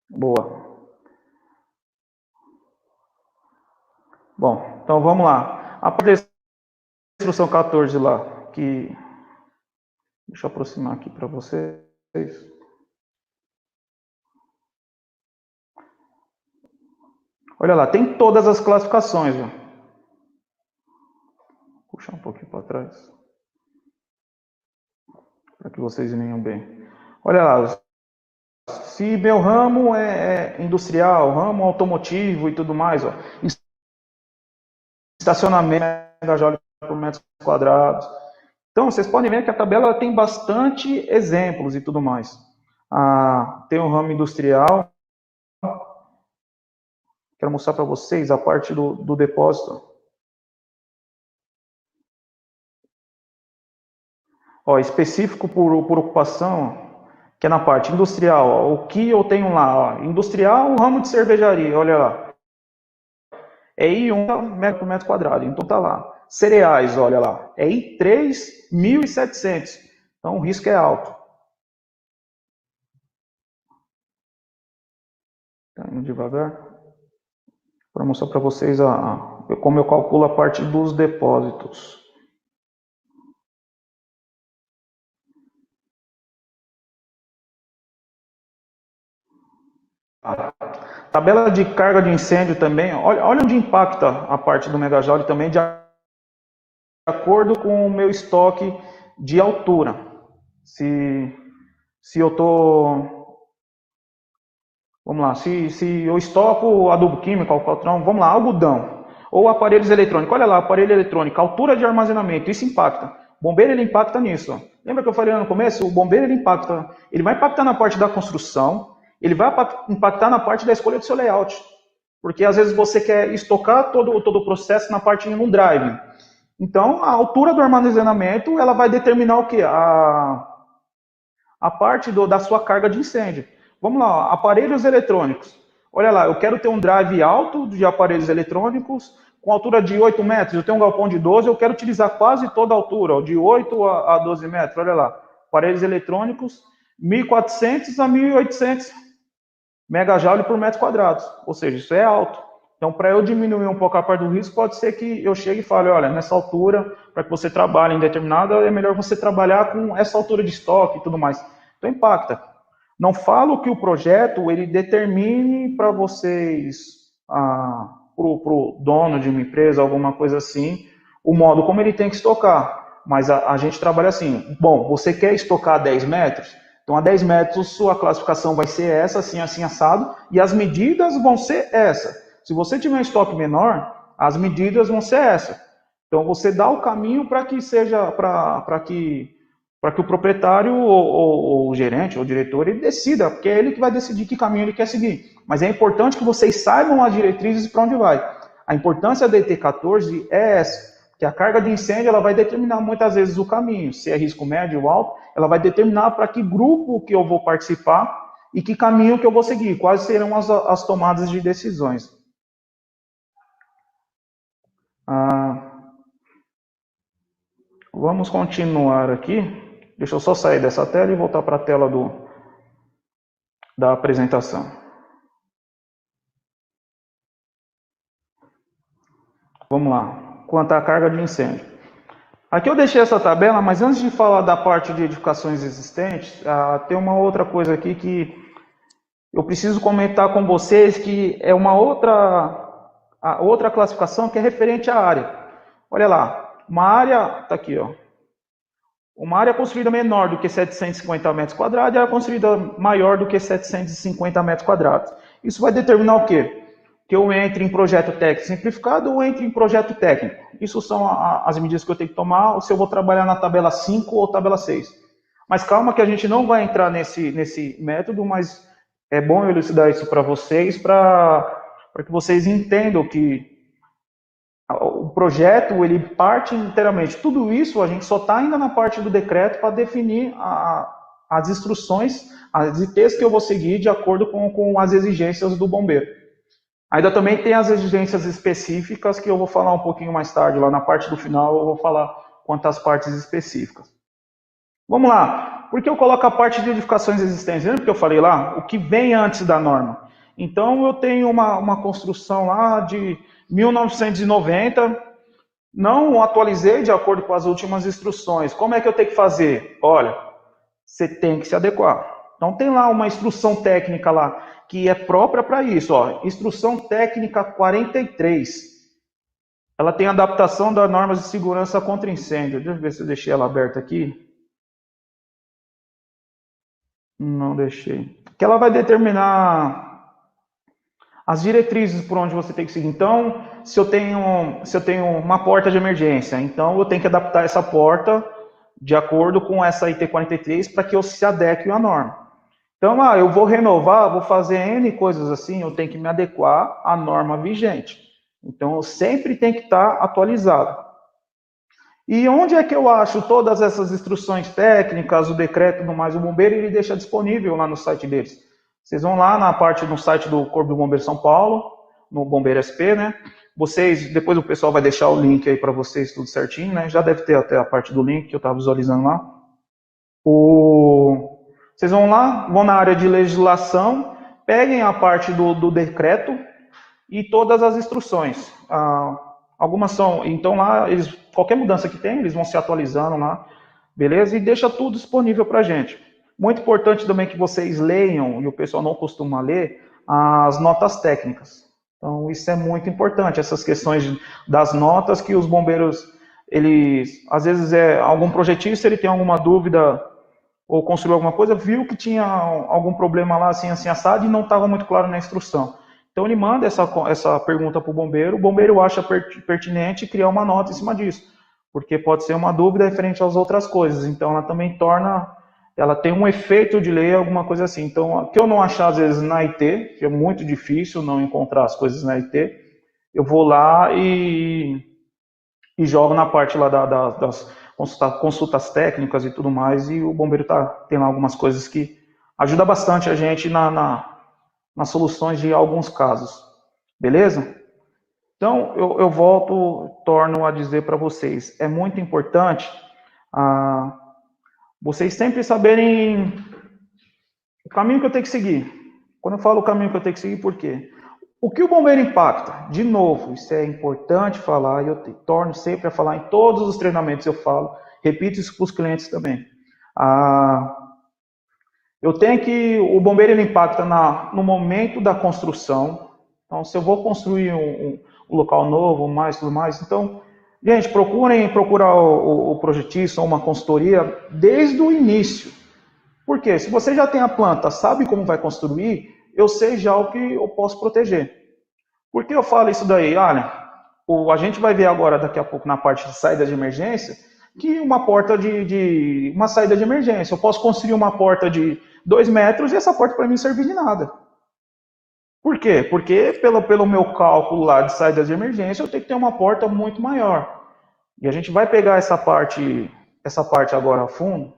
Boa. Bom, então vamos lá. A parte da instrução 14 lá, que... Deixa eu aproximar aqui para vocês. Olha lá, tem todas as classificações. Ó. Vou puxar um pouquinho para trás. Para que vocês venham bem. Olha lá, se meu ramo é industrial, ramo automotivo e tudo mais, ó, estacionamento, megajoule por metros quadrados. Então, vocês podem ver que a tabela tem bastante exemplos e tudo mais. Tem o ramo industrial. Quero mostrar para vocês a parte do depósito. Ó, específico por ocupação, que é na parte industrial. Ó, o que eu tenho lá? Ó, industrial, ramo de cervejaria, olha lá. É I1 por metro quadrado, então tá lá. Cereais, olha lá, é I3, 1.700. Então o risco é alto. Tá indo devagar. Para mostrar para vocês como eu calculo a parte dos depósitos. Tabela de carga de incêndio também, olha onde impacta a parte do megajoule também, de acordo com o meu estoque de altura. Se eu tô... Vamos lá, se eu estoco adubo químico, alcatrão, vamos lá, algodão, ou aparelhos eletrônicos, olha lá, aparelho eletrônico, altura de armazenamento, isso impacta. O bombeiro, ele impacta nisso, ó. Lembra que eu falei lá no começo? O bombeiro ele vai impactar na parte da construção, ele vai impactar na parte da escolha do seu layout. Porque às vezes você quer estocar todo o processo na parte em um drive. Então, a altura do armazenamento, ela vai determinar o quê? A parte da sua carga de incêndio. Vamos lá, aparelhos eletrônicos. Olha lá, eu quero ter um drive alto de aparelhos eletrônicos com altura de 8 metros. Eu tenho um galpão de 12, eu quero utilizar quase toda a altura, ó, de 8 a 12 metros. Olha lá, aparelhos eletrônicos, 1.400 a 1.800 megajoule por metro quadrado. Ou seja, isso é alto. Então, para eu diminuir um pouco a parte do risco, pode ser que eu chegue e fale, olha, nessa altura, para que você trabalhe em determinada, é melhor você trabalhar com essa altura de estoque e tudo mais. Então, impacta. Não falo que o projeto, ele determine para vocês, para o dono de uma empresa, alguma coisa assim, o modo como ele tem que estocar. Mas a gente trabalha assim, bom, você quer estocar 10 metros? Então, a 10 metros, sua classificação vai ser essa, assim, assim, assado, e as medidas vão ser essa. Se você tiver um estoque menor, as medidas vão ser essa. Então, você dá o caminho para que seja, para que o proprietário, ou o gerente, ou o diretor, ele decida, porque é ele que vai decidir que caminho ele quer seguir. Mas é importante que vocês saibam as diretrizes para onde vai. A importância da ET14 é essa, que a carga de incêndio ela vai determinar muitas vezes o caminho, se é risco médio ou alto, ela vai determinar para que grupo que eu vou participar e que caminho que eu vou seguir, quais serão as tomadas de decisões. Vamos continuar aqui. Deixa eu só sair dessa tela e voltar para a tela da apresentação. Vamos lá. Quanto à carga de incêndio. Aqui eu deixei essa tabela, mas antes de falar da parte de edificações existentes, tem uma outra coisa aqui que eu preciso comentar com vocês, que é uma outra classificação que é referente à área. Olha lá, uma área, está aqui, ó. Uma área construída menor do que 750 metros quadrados e a área construída maior do que 750 metros quadrados. Isso vai determinar o quê? Que eu entre em projeto técnico simplificado ou entre em projeto técnico. Isso são as medidas que eu tenho que tomar, ou se eu vou trabalhar na tabela 5 ou tabela 6. Mas calma que a gente não vai entrar nesse método, mas é bom eu elucidar isso para vocês, para que vocês entendam que o projeto, ele parte inteiramente. Tudo isso a gente só está ainda na parte do decreto para definir as instruções, as ITs que eu vou seguir de acordo com as exigências do bombeiro. Ainda também tem as exigências específicas que eu vou falar um pouquinho mais tarde, lá na parte do final eu vou falar quanto às partes específicas. Vamos lá, por que eu coloco a parte de edificações existentes? Lembra que eu falei lá? O que vem antes da norma. Então eu tenho uma construção lá de 1990, não atualizei de acordo com as últimas instruções. Como é que eu tenho que fazer? Olha, você tem que se adequar. Então tem lá uma instrução técnica lá, que é própria para isso, ó, instrução técnica 43. Ela tem adaptação das normas de segurança contra incêndio. Deixa eu ver se eu deixei ela aberta aqui. Não deixei. Que ela vai determinar as diretrizes por onde você tem que seguir. Então, se eu tenho uma porta de emergência, então eu tenho que adaptar essa porta de acordo com essa IT 43 para que eu se adeque à norma. Então, eu vou renovar, vou fazer N coisas assim, eu tenho que me adequar à norma vigente. Então, eu sempre tenho que estar atualizado. E onde é que eu acho todas essas instruções técnicas, o decreto e tudo mais? O bombeiro ele deixa disponível lá no site deles. Vocês vão lá na parte no site do Corpo do Bombeiro São Paulo, no Bombeiro SP, né? Depois o pessoal vai deixar o link aí para vocês tudo certinho, né? Já deve ter até a parte do link que eu estava visualizando lá. Vocês vão lá, vão na área de legislação, peguem a parte do decreto e todas as instruções. Algumas são, então lá, qualquer mudança que tem, eles vão se atualizando lá, beleza? E deixa tudo disponível para a gente. Muito importante também que vocês leiam, e o pessoal não costuma ler, as notas técnicas. Então, isso é muito importante, essas questões das notas que os bombeiros, às vezes algum projetista, ele tem alguma dúvida ou construiu alguma coisa, viu que tinha algum problema lá, assim, assado, e não estava muito claro na instrução. Então, ele manda essa pergunta para o bombeiro acha pertinente criar uma nota em cima disso. porque pode ser uma dúvida referente às outras coisas. Então, ela também ela tem um efeito de lei, alguma coisa assim. Então, o que eu não achar, às vezes, na IT, que é muito difícil não encontrar as coisas na IT, eu vou lá e jogo na parte lá das consultas técnicas e tudo mais, e o bombeiro tem lá algumas coisas que ajuda bastante a gente nas soluções de alguns casos. Beleza? Então, eu torno a dizer para vocês, é muito importante vocês sempre saberem o caminho que eu tenho que seguir. Quando eu falo o caminho que eu tenho que seguir, por quê? O que o bombeiro impacta? De novo, isso é importante falar, e eu torno sempre a falar em todos os treinamentos eu falo, repito isso para os clientes também. Eu tenho que, o bombeiro ele impacta no momento da construção. Então, se eu vou construir um local novo, tudo mais, então, gente, procurar o projetista ou uma consultoria desde o início. Por quê? Se você já tem a planta, sabe como vai construir, eu sei já o que eu posso proteger. Por que eu falo isso daí? Olha, a gente vai ver agora, daqui a pouco, na parte de saída de emergência, que uma porta uma saída de emergência. Eu posso construir uma porta de 2 metros e essa porta para mim não servir de nada. Por quê? Porque pelo meu cálculo lá de saída de emergência, eu tenho que ter uma porta muito maior. E a gente vai pegar essa parte agora a fundo,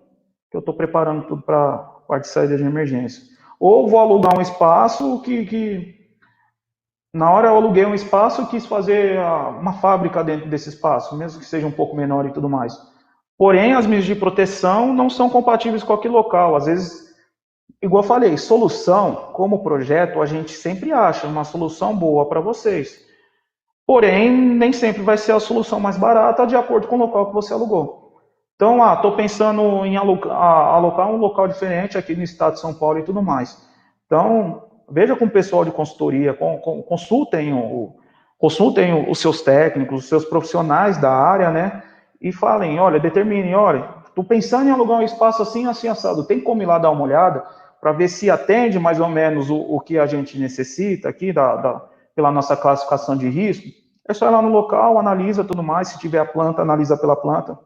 que eu estou preparando tudo para a parte de saída de emergência. Ou vou alugar um espaço na hora eu aluguei um espaço e quis fazer uma fábrica dentro desse espaço, mesmo que seja um pouco menor e tudo mais. Porém, as medidas de proteção não são compatíveis com aquele local. Às vezes, igual eu falei, solução, como projeto, a gente sempre acha uma solução boa para vocês. Porém, nem sempre vai ser a solução mais barata de acordo com o local que você alugou. Então, estou pensando em alocar um local diferente aqui no estado de São Paulo e tudo mais. Então, veja com o pessoal de consultoria, consultem os seus técnicos, os seus profissionais da área, né? E falem, determinem, estou pensando em alugar um espaço assim, assim, assado. Tem como ir lá dar uma olhada para ver se atende mais ou menos o que a gente necessita aqui pela nossa classificação de risco. É só ir lá no local, analisa tudo mais, se tiver a planta, analisa pela planta.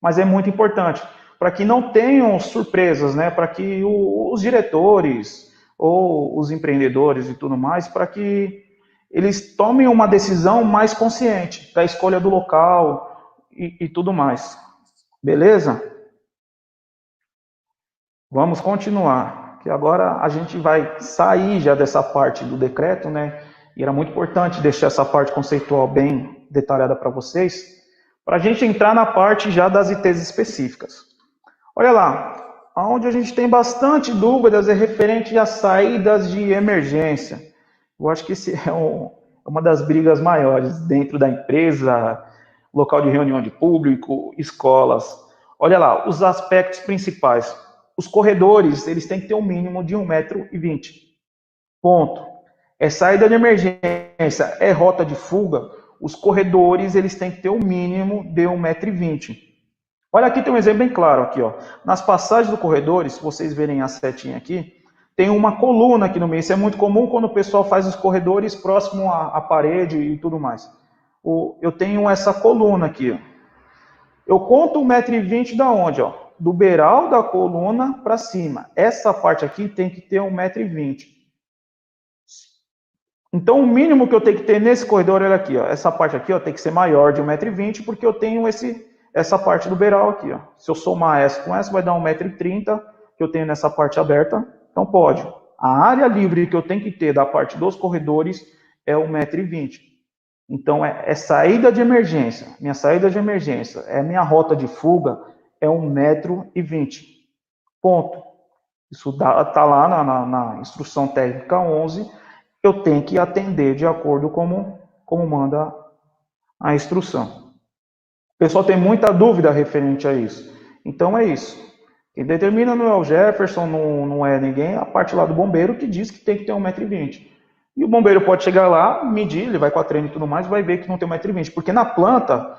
Mas é muito importante, para que não tenham surpresas, né? Para que os diretores ou os empreendedores e tudo mais, para que eles tomem uma decisão mais consciente da escolha do local e tudo mais. Beleza? Vamos continuar, que agora a gente vai sair já dessa parte do decreto, né? E era muito importante deixar essa parte conceitual bem detalhada para vocês, para a gente entrar na parte já das ITs específicas. Olha lá, onde a gente tem bastante dúvidas é referente às saídas de emergência. Eu acho que esse é uma das brigas maiores dentro da empresa, local de reunião de público, escolas. Olha lá, os aspectos principais. Os corredores, eles têm que ter um mínimo de 1,20 m. Ponto. É saída de emergência, é rota de fuga, os corredores, eles têm que ter um mínimo de 1,20 m. Olha, aqui tem um exemplo bem claro aqui, ó. Nas passagens do corredores, se vocês verem a setinha aqui, tem uma coluna aqui no meio. Isso é muito comum quando o pessoal faz os corredores próximo à parede e tudo mais. Eu tenho essa coluna aqui, ó. Eu conto 1,20 m da onde, ó? Do beiral da coluna para cima. Essa parte aqui tem que ter 1,20 m. Então, o mínimo que eu tenho que ter nesse corredor é aqui, ó. Essa parte aqui, ó, tem que ser maior de 1,20 m, porque eu tenho essa parte do beiral aqui, ó. Se eu somar essa com essa, vai dar 1,30 m, que eu tenho nessa parte aberta. Então, pode. A área livre que eu tenho que ter da parte dos corredores é 1,20 m. Então, é saída de emergência. Minha saída de emergência, minha rota de fuga, é 1,20 m. Ponto. Isso está lá na instrução técnica 11. Eu tenho que atender de acordo como manda a instrução. O pessoal tem muita dúvida referente a isso. Então, é isso. Quem determina não é o Jefferson, não é ninguém, a parte lá do bombeiro que diz que tem que ter 1,20 m. E o bombeiro pode chegar lá, medir, ele vai com a trena e tudo mais, vai ver que não tem 1,20 m. Porque na planta,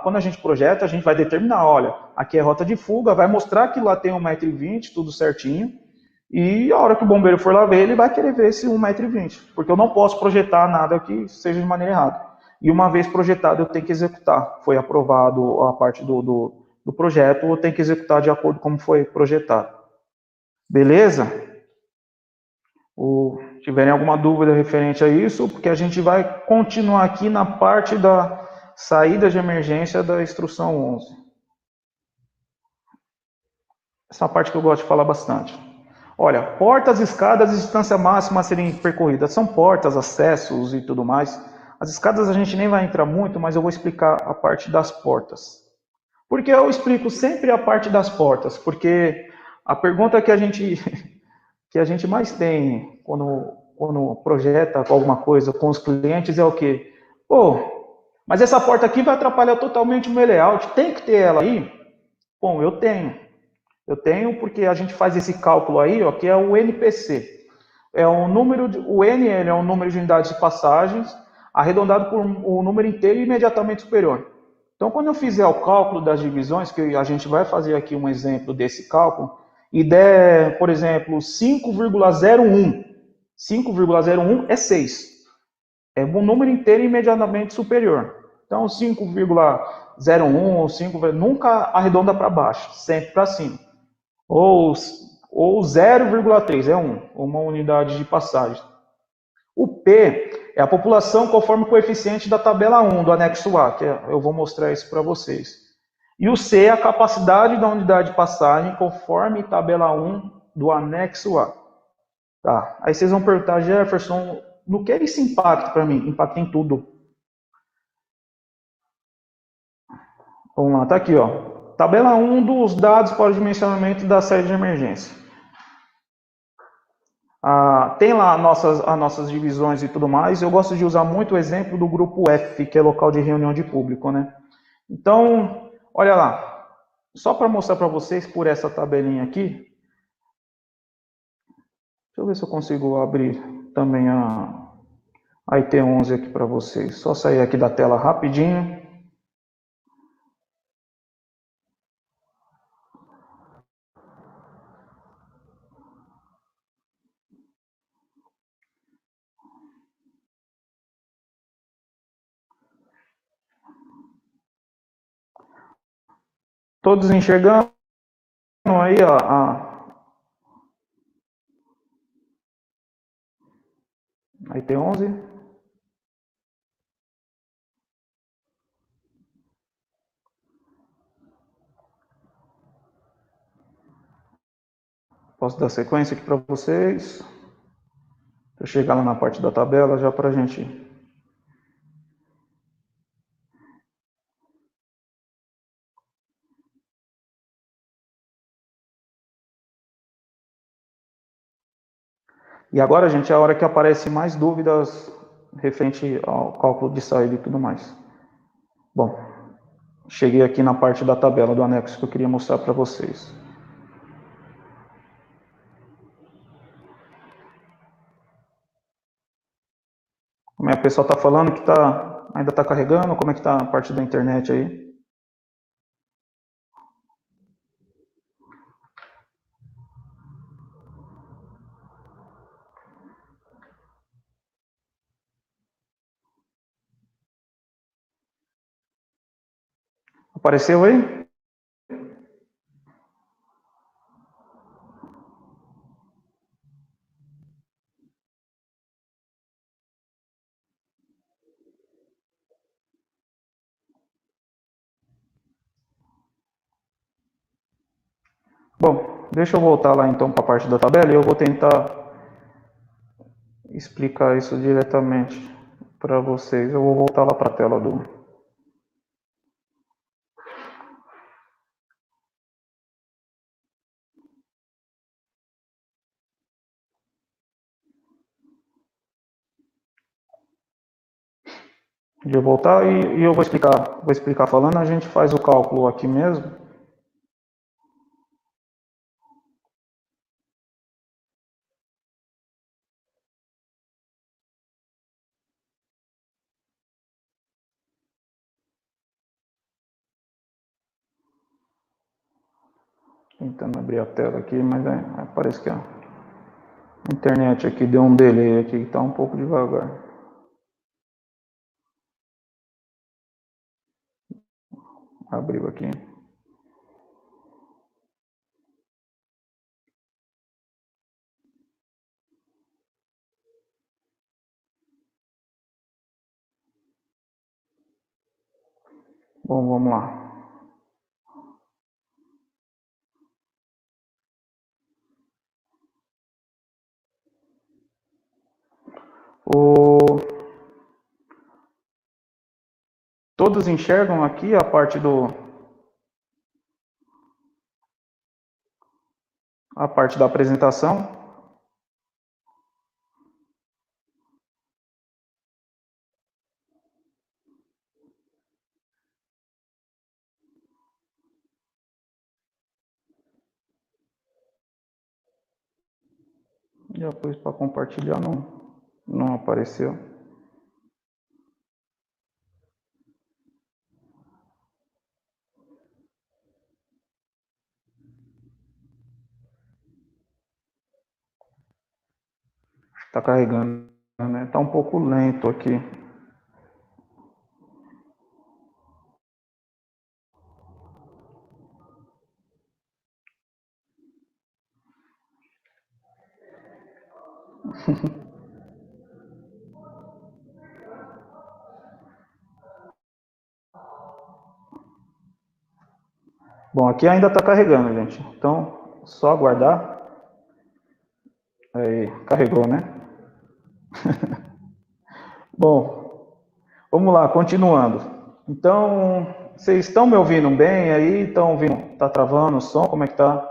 quando a gente projeta, a gente vai determinar, olha, aqui é rota de fuga, vai mostrar que lá tem 1,20 m, tudo certinho. E a hora que o bombeiro for lá ver, ele vai querer ver esse 1,20 m. Porque eu não posso projetar nada que seja de maneira errada. e uma vez projetado eu tenho que executar. Foi aprovado a parte do projeto, eu tenho que executar de acordo com como foi projetado. Beleza? Ou tiverem alguma dúvida referente a isso, porque a gente vai continuar aqui na parte da saída de emergência da instrução 11. Essa é uma parte que eu gosto de falar bastante. Olha, portas, escadas e distância máxima a serem percorridas. São portas, acessos e tudo mais. As escadas a gente nem vai entrar muito, mas eu vou explicar a parte das portas. Por que eu explico sempre a parte das portas? Porque a pergunta que a gente mais tem quando projeta alguma coisa com os clientes é o quê? Pô, mas essa porta aqui vai atrapalhar totalmente o meu layout. Tem que ter ela aí? Bom, eu tenho. Eu tenho porque a gente faz esse cálculo aí, ó, que é o NPC. É um número o N ele é um número de unidades de passagens arredondado por um número inteiro e imediatamente superior. Então, quando eu fizer o cálculo das divisões, que a gente vai fazer aqui um exemplo desse cálculo, e der, por exemplo, 5,01. 5,01 é 6. É um número inteiro imediatamente superior. Então, 5,01 ou 5, nunca arredonda para baixo, sempre para cima. Ou 0,3 é 1, uma unidade de passagem. O P é a população conforme o coeficiente da tabela 1 do anexo A, que eu vou mostrar isso para vocês. E o C é a capacidade da unidade de passagem conforme tabela 1 do anexo A. Tá. Aí vocês vão perguntar, Jefferson, no que isso impacta para mim? Impacta em tudo. Vamos lá, tá aqui, ó. Tabela 1 dos dados para o dimensionamento da saída de emergência. Tem lá as nossas divisões e tudo mais. Eu gosto de usar muito o exemplo do grupo F, que é local de reunião de público, né? Então, olha lá. Só para mostrar para vocês por essa tabelinha aqui. Deixa eu ver se eu consigo abrir também a IT11 aqui para vocês. Só sair aqui da tela rapidinho. Todos enxergando aí a IT11. Posso dar sequência aqui para vocês. Deixa eu chegar lá na parte da tabela já para a gente. E agora, gente, é a hora que aparece mais dúvidas referente ao cálculo de saída e tudo mais. Bom, cheguei aqui na parte da tabela do anexo que eu queria mostrar para vocês. Como é que o pessoal está falando que ainda está carregando? Como é que está a parte da internet aí? Apareceu aí? Bom, deixa eu voltar lá então para a parte da tabela e eu vou tentar explicar isso diretamente para vocês. Eu vou voltar lá para a tela do... De eu voltar e eu vou explicar falando, a gente faz o cálculo aqui mesmo. Tentando abrir a tela aqui, mas parece que a internet aqui deu um delay aqui, está um pouco devagar. Abriu aqui. Bom, vamos lá. Todos enxergam aqui a parte da apresentação? Já pus para compartilhar, não apareceu. Está carregando, né? Está um pouco lento aqui. Bom, aqui ainda está carregando, gente. Então, só aguardar. Aí, carregou, né? Bom, vamos lá, continuando. Então, vocês estão me ouvindo bem aí? Estão ouvindo? Tá travando o som? Como é que tá?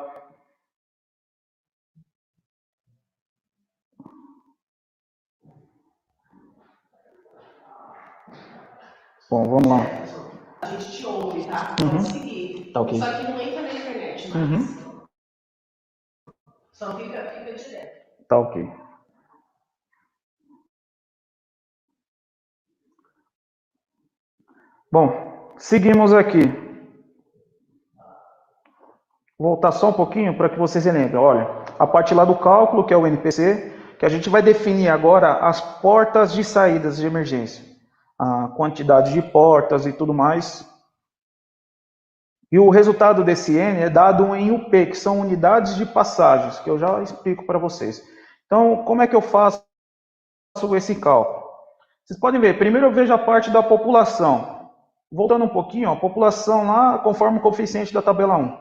Bom, vamos lá. A gente te ouve, tá? Pode seguir. Tá ok. Só que não entra na internet, mas só fica direto. Tá ok. Bom, seguimos aqui. Vou voltar só um pouquinho para que vocês se lembrem. Olha, a parte lá do cálculo, que é o NPC, que a gente vai definir agora as portas de saídas de emergência. A quantidade de portas e tudo mais. E o resultado desse N é dado em UP, que são unidades de passagens, que eu já explico para vocês. Então, como é que eu faço esse cálculo? Vocês podem ver, primeiro eu vejo a parte da população. Voltando um pouquinho, a população lá, conforme o coeficiente da tabela 1.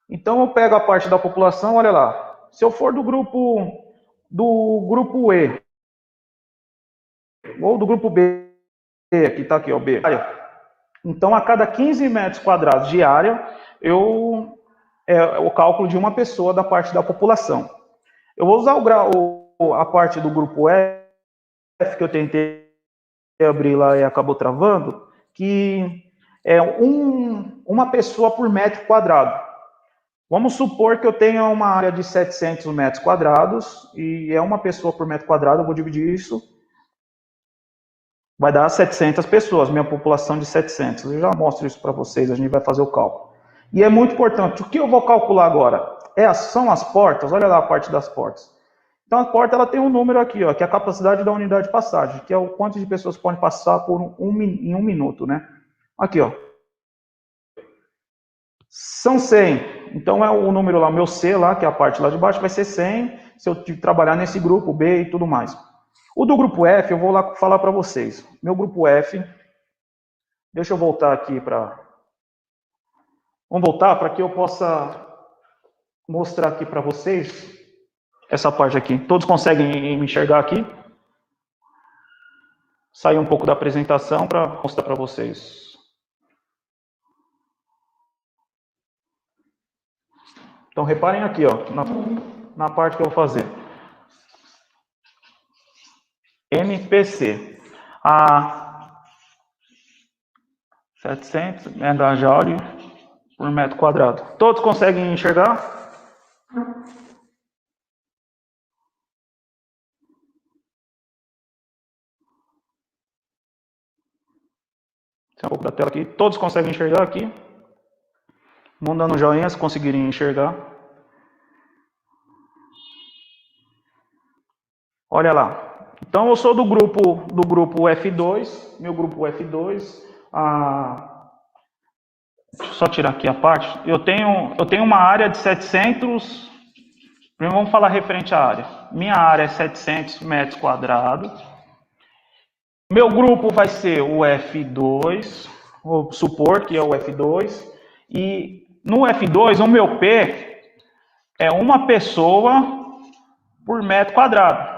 Então, eu pego a parte da população, olha lá. Se eu for do grupo E, ou do grupo B, aqui está aqui, ó, B. Então, a cada 15 metros quadrados de área, é o cálculo de uma pessoa da parte da população. Eu vou usar a parte do grupo F, que eu tentei abrir lá e acabou travando, que é uma pessoa por metro quadrado. Vamos supor que eu tenha uma área de 700 metros quadrados, e é uma pessoa por metro quadrado, eu vou dividir isso, vai dar 700 pessoas, minha população de 700. Eu já mostro isso para vocês, a gente vai fazer o cálculo. E é muito importante, o que eu vou calcular agora? São as portas, olha lá a parte das portas. Então a porta ela tem um número aqui, ó, que é a capacidade da unidade de passagem, que é o quanto de pessoas podem passar em um minuto, né? Aqui, ó. São 100. Então é o número lá, meu C lá, que é a parte lá de baixo, vai ser 100, se eu trabalhar nesse grupo B e tudo mais. O do grupo F, eu vou lá falar para vocês. Meu grupo F, deixa eu voltar aqui para... Vamos voltar para que eu possa mostrar aqui para vocês essa parte aqui. Todos conseguem me enxergar aqui? Sair um pouco da apresentação para mostrar para vocês. Então, reparem aqui, ó, na parte que eu vou fazer. MPC. A 700 MJ por metro quadrado. Todos conseguem enxergar? Um pouco da tela aqui. Todos conseguem enxergar aqui? Vão dando joinha se conseguirem enxergar. Olha lá. Então eu sou do grupo F2, meu grupo F2, Deixa eu só tirar aqui a parte. Eu tenho uma área de 700. Primeiro vamos falar referente à área. Minha área é 700 metros quadrados. Meu grupo vai ser o F2. Vou supor que é o F2. E no F2, o meu P é uma pessoa por metro quadrado.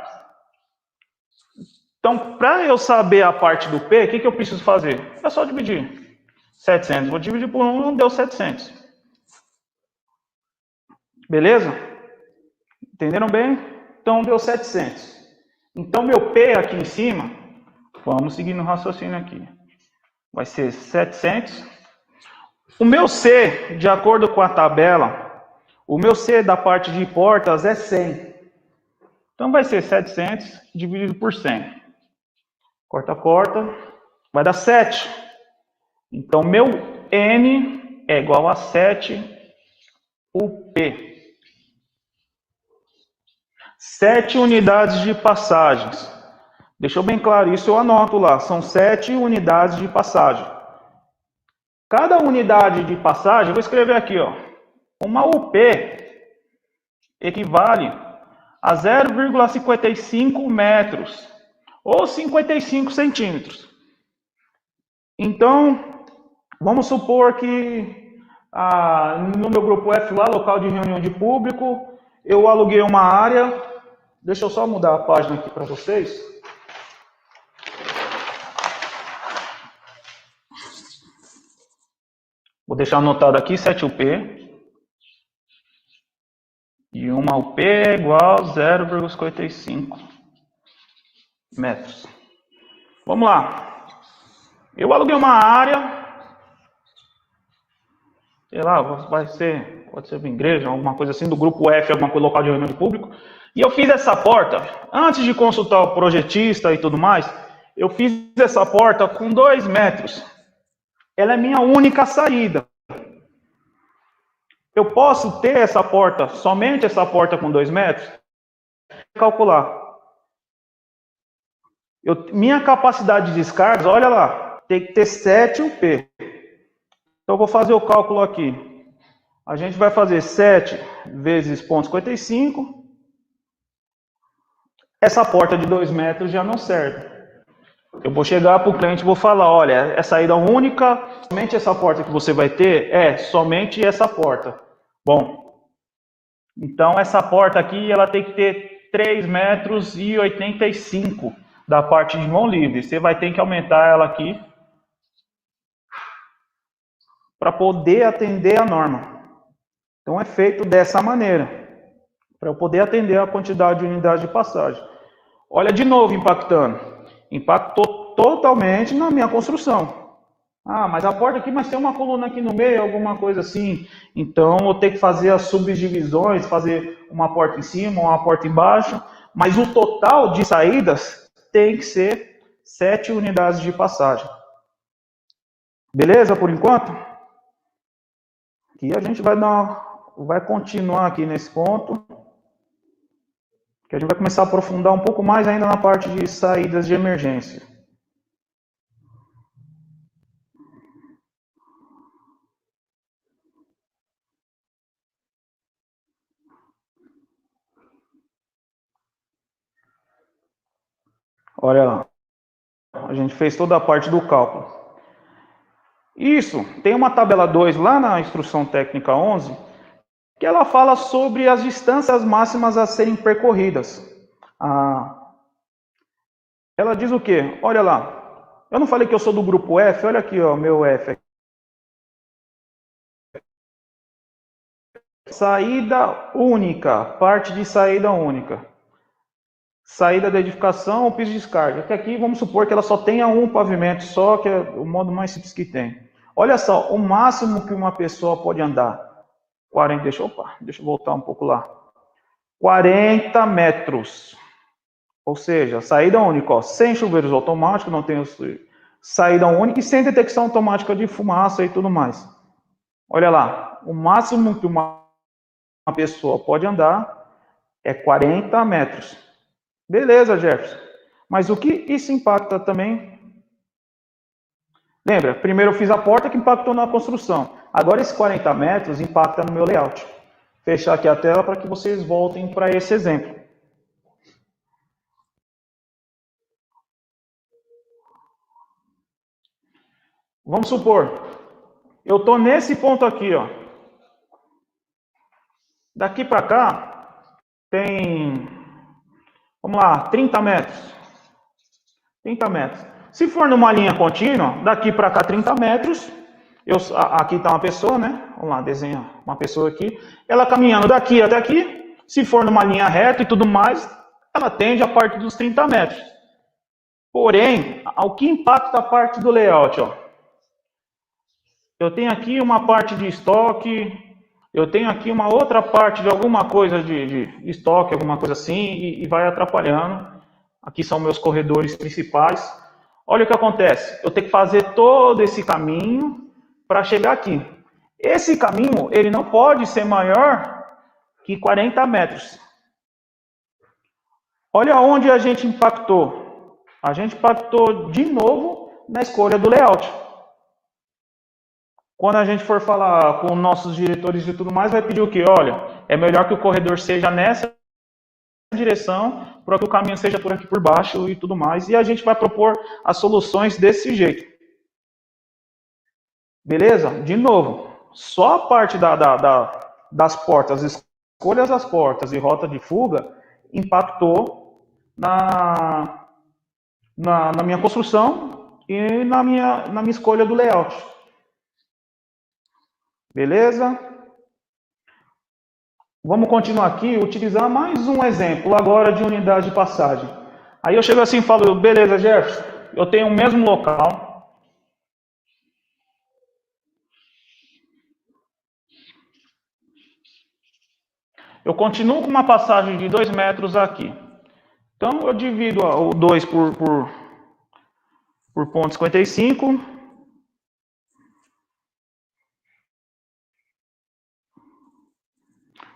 Então, para eu saber a parte do P, o que eu preciso fazer? É só dividir. 700. Vou dividir por 1, não deu 700. Beleza? Entenderam bem? Então, deu 700. Então, meu P aqui em cima, vamos seguir no raciocínio aqui. Vai ser 700. O meu C, de acordo com a tabela, o meu C da parte de portas é 100. Então, vai ser 700 dividido por 100. Corta, corta. Vai dar 7. Então, meu N é igual a 7 UP. 7 unidades de passagens. Deixou bem claro isso, eu anoto lá. São 7 unidades de passagem. Cada unidade de passagem, eu vou escrever aqui, ó. Uma UP equivale a 0,55 metros ou 55 centímetros. Então, vamos supor que no meu grupo F lá, local de reunião de público, eu aluguei uma área. Deixa eu só mudar a página aqui para vocês. Vou deixar anotado aqui 7 UP. E uma UP é igual a 0,55 metros. Vamos lá. Eu aluguei uma área. Sei lá, pode ser uma igreja, alguma coisa assim, do grupo F, alguma coisa local de reunião de público. E eu fiz essa porta, antes de consultar o projetista e tudo mais, eu fiz essa porta com 2 metros. Ela é minha única saída. Eu posso ter essa porta, somente essa porta com 2 metros? Calcular. Minha capacidade de descarga, olha lá, tem que ter 7 UP. Então, eu vou fazer o cálculo aqui. A gente vai fazer 7 vezes 0,55. Essa porta de 2 metros já não serve. Eu vou chegar para o cliente e vou falar, olha, é saída única, somente essa porta que você vai ter, somente essa porta. Bom, então essa porta aqui, ela tem que ter 3,85 metros da parte de mão livre. Você vai ter que aumentar ela aqui para poder atender a norma. Então é feito dessa maneira, para eu poder atender a quantidade de unidades de passagem. Olha de novo impactando. Impactou totalmente na minha construção. Ah, mas a porta aqui, mas tem uma coluna aqui no meio, alguma coisa assim. Então, eu tenho que fazer as subdivisões, fazer uma porta em cima, uma porta embaixo. Mas o total de saídas tem que ser 7 unidades de passagem. Beleza, por enquanto? Aqui a gente vai continuar aqui nesse ponto. Que a gente vai começar a aprofundar um pouco mais ainda na parte de saídas de emergência. Olha lá. A gente fez toda a parte do cálculo. Isso, tem uma tabela 2 lá na instrução técnica 11, que ela fala sobre as distâncias máximas a serem percorridas. Ela diz o quê? Olha lá, eu não falei que eu sou do grupo F, olha aqui, ó, meu F. Saída única, parte de saída única. Saída da edificação ou piso de descarga. Que aqui vamos supor que ela só tenha um pavimento só, que é o modo mais simples que tem. Olha só, o máximo que uma pessoa pode andar. 40, deixa eu voltar um pouco lá. 40 metros. Ou seja, saída única, ó, sem chuveiros automáticos, não tem saída única e sem detecção automática de fumaça e tudo mais. Olha lá, o máximo que uma pessoa pode andar é 40 metros. Beleza, Jefferson. Mas o que isso impacta também? Lembra, primeiro eu fiz a porta que impactou na construção. Agora, esses 40 metros impacta no meu layout. Vou fechar aqui a tela para que vocês voltem para esse exemplo. Vamos supor, eu estou nesse ponto aqui, ó. Daqui para cá tem, vamos lá, 30 metros. 30 metros. Se for numa linha contínua, daqui para cá 30 metros, aqui está uma pessoa, né? Vamos lá, desenha uma pessoa aqui. Ela caminhando daqui até aqui, se for numa linha reta e tudo mais, ela tende a parte dos 30 metros. Porém, o que impacta a parte do layout, ó? Eu tenho aqui uma parte de estoque, eu tenho aqui uma outra parte de alguma coisa de estoque, alguma coisa assim, e vai atrapalhando. Aqui são meus corredores principais. Olha o que acontece, eu tenho que fazer todo esse caminho para chegar aqui. Esse caminho, ele não pode ser maior que 40 metros. Olha onde a gente impactou. A gente impactou de novo na escolha do layout. Quando a gente for falar com nossos diretores e tudo mais, vai pedir o quê? Olha, é melhor que o corredor seja nessa direção, para que o caminho seja por aqui por baixo e tudo mais. E a gente vai propor as soluções desse jeito. Beleza? De novo, só a parte das portas, escolhas das portas e rota de fuga, impactou na minha construção e na minha escolha do layout. Beleza? Vamos continuar aqui, utilizar mais um exemplo agora de unidade de passagem. Aí eu chego assim e falo, beleza, Jefferson, eu tenho o mesmo local. Eu continuo com uma passagem de 2 metros aqui. Então eu divido o 2 por 0,55.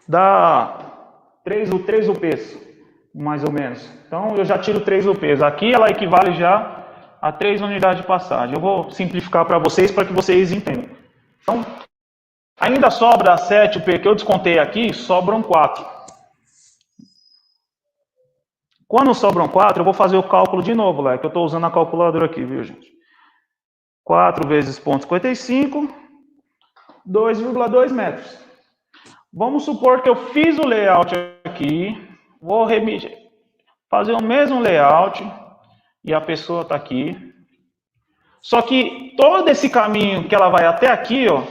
Dá 3 UPs, mais ou menos. Então eu já tiro 3 UPs. Aqui ela equivale já a 3 unidades de passagem. Eu vou simplificar para vocês que vocês entendam. Então, ainda sobra 7 UP que eu descontei aqui, sobram 4. Quando sobram 4, eu vou fazer o cálculo de novo lá, que eu estou usando a calculadora aqui, viu, gente? 4 vezes 0,55, 2,2 metros. Vamos supor que eu fiz o layout aqui, vou fazer o mesmo layout, e a pessoa está aqui. Só que todo esse caminho que ela vai até aqui, ó,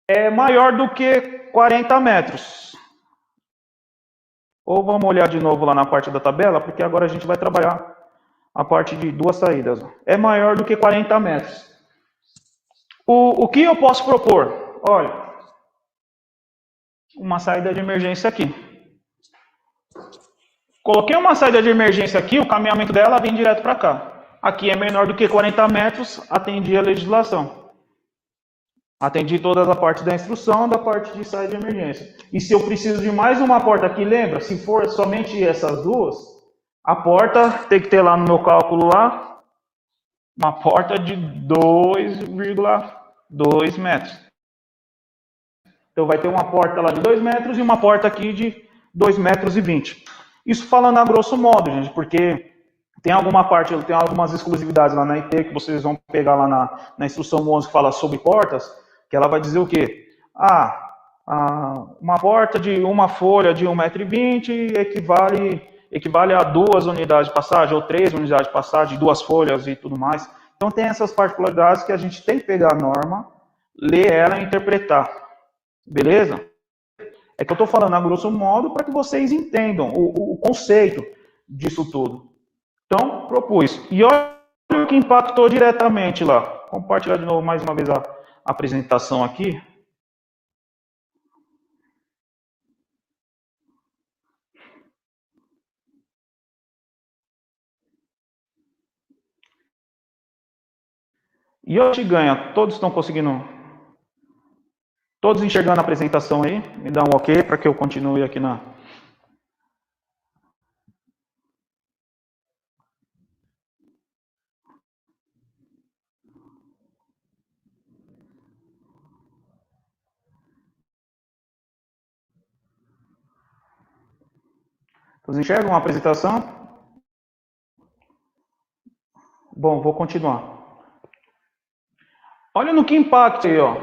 é maior do que 40 metros. Ou vamos olhar de novo lá na parte da tabela, porque agora a gente vai trabalhar a parte de 2 saídas. É maior do que 40 metros. O que eu posso propor? Olha, uma saída de emergência aqui. Coloquei uma saída de emergência aqui, o caminhamento dela vem direto para cá. Aqui é menor do que 40 metros, atendi a legislação. Atendi toda a parte da instrução, da parte de saída de emergência. E se eu preciso de mais uma porta aqui, lembra? Se for somente essas duas, a porta tem que ter lá no meu cálculo lá, uma porta de 2,2 metros. Então vai ter uma porta lá de 2 metros e uma porta aqui de 2,20 metros. Isso falando a grosso modo, gente, porque tem alguma parte, tem algumas exclusividades lá na IT que vocês vão pegar lá na instrução 11 que fala sobre portas, que ela vai dizer o quê? Uma porta de uma folha de 1,20 m equivale a 2 unidades de passagem, ou 3 unidades de passagem, 2 folhas e tudo mais. Então tem essas particularidades que a gente tem que pegar a norma, ler ela e interpretar. Beleza? É que eu estou falando a grosso modo para que vocês entendam o conceito disso tudo. Então, propus. E olha o que impactou diretamente lá. Vou compartilhar de novo mais uma vez a apresentação aqui. E hoje ganha. Todos estão conseguindo? Todos enxergando a apresentação aí? Me dá um ok para que eu continue aqui na... Vocês enxergam a apresentação? Bom, vou continuar. Olha no que impacta aí, ó.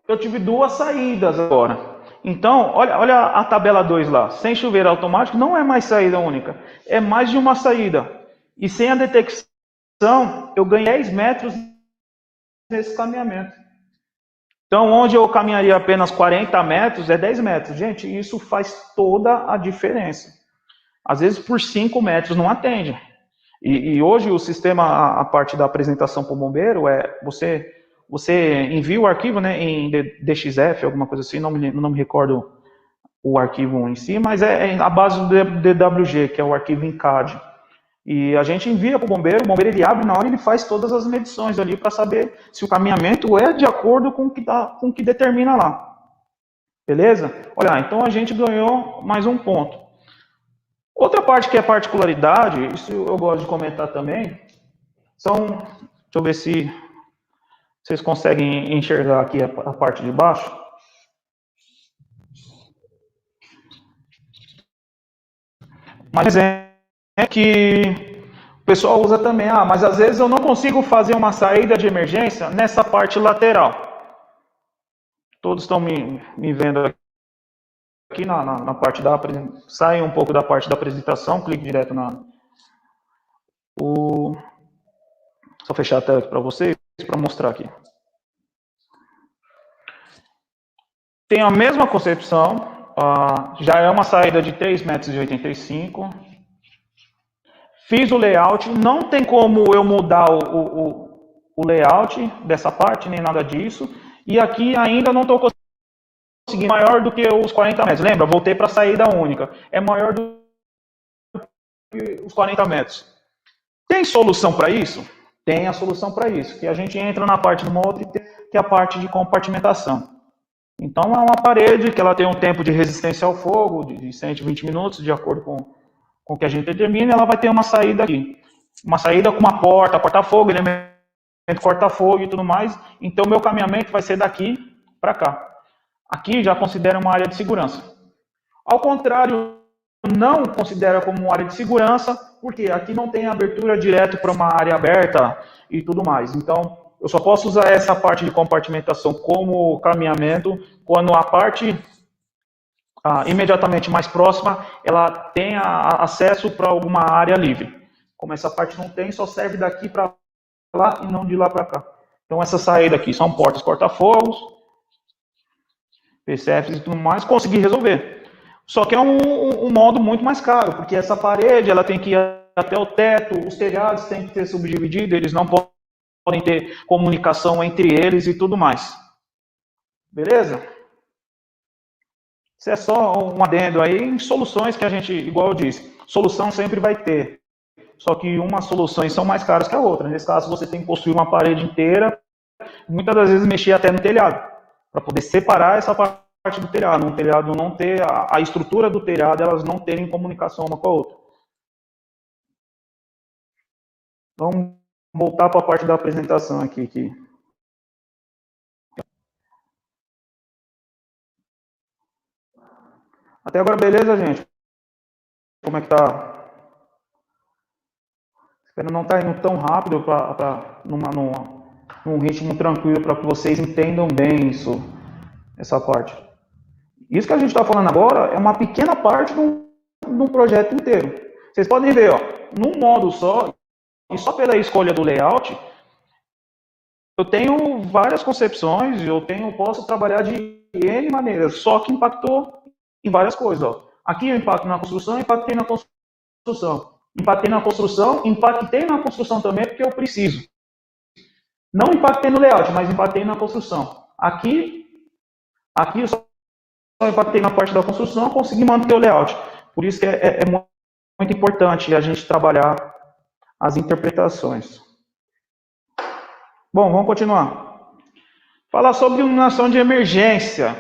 Eu tive duas saídas agora. Então, olha a tabela 2 lá. Sem chuveiro automático não é mais saída única. É mais de uma saída. E sem a detecção, eu ganhei 10 metros nesse caminhamento. Então, onde eu caminharia apenas 40 metros, é 10 metros. Gente, isso faz toda a diferença. Às vezes, por 5 metros não atende. E hoje o sistema, a parte da apresentação para o bombeiro, você envia o arquivo, né, em DXF, alguma coisa assim, não me recordo o arquivo em si, mas é a base do DWG, que é o arquivo em CAD. E a gente envia para o bombeiro ele abre na hora e ele faz todas as medições ali para saber se o caminhamento é de acordo com o que determina lá. Beleza? Olha, então a gente ganhou mais um ponto. Outra parte que é particularidade, isso eu gosto de comentar também, deixa eu ver se vocês conseguem enxergar aqui a parte de baixo. Mas é que o pessoal usa também, mas às vezes eu não consigo fazer uma saída de emergência nessa parte lateral. Todos estão me vendo aqui na parte da apresentação. Sai um pouco da parte da apresentação, clique direto Só fechar a tela aqui para vocês, para mostrar aqui. Tem a mesma concepção, já é uma saída de 3,85 m. Fiz o layout, não tem como eu mudar o layout dessa parte, nem nada disso. E aqui ainda não estou conseguindo maior do que os 40 metros. Lembra? Voltei para a saída única. É maior do que os 40 metros. Tem solução para isso? Tem a solução para isso. Que a gente entra na parte do motor, que é a parte de compartimentação. Então, é uma parede que ela tem um tempo de resistência ao fogo de 120 minutos, de acordo com o que a gente determina, ela vai ter uma saída aqui. Uma saída com uma porta-fogo, elemento corta-fogo e tudo mais. Então, meu caminhamento vai ser daqui para cá. Aqui já considera uma área de segurança. Ao contrário, não considera como uma área de segurança, porque aqui não tem abertura direto para uma área aberta e tudo mais. Então, eu só posso usar essa parte de compartimentação como caminhamento quando a parte imediatamente mais próxima ela tem acesso para alguma área livre. Como essa parte não tem, só serve daqui para lá e não de lá para cá. Então, essa saída aqui são portas corta-fogos, PCFs e tudo mais, consegui resolver. Só que é um modo muito mais caro, porque essa parede ela tem que ir até o teto, os telhados têm que ser subdivididos, eles não podem ter comunicação entre eles e tudo mais. Beleza? Isso é só um adendo aí em soluções que a gente, igual eu disse, solução sempre vai ter. Só que umas soluções são mais caras que a outra. Nesse caso, você tem que construir uma parede inteira, muitas das vezes mexer até no telhado, para poder separar essa parte do telhado. Um telhado não ter, a estrutura do telhado, elas não terem comunicação uma com a outra. Vamos voltar para a parte da apresentação aqui. Até agora, beleza, gente? Como é que tá? Espero não estar indo tão rápido num ritmo tranquilo para que vocês entendam bem essa parte. Isso que a gente está falando agora é uma pequena parte de um projeto inteiro. Vocês podem ver, num modo só, e só pela escolha do layout, eu tenho várias concepções, posso trabalhar de N maneiras, só que impactou em várias coisas. Aqui eu impacto na construção, impactei na construção. Impactei na construção, impactei na construção também porque eu preciso. Não impactei no layout, mas impactei na construção. Aqui eu só impactei na parte da construção, consegui manter o layout. Por isso que é muito importante a gente trabalhar as interpretações. Bom, vamos continuar. Falar sobre iluminação de emergência.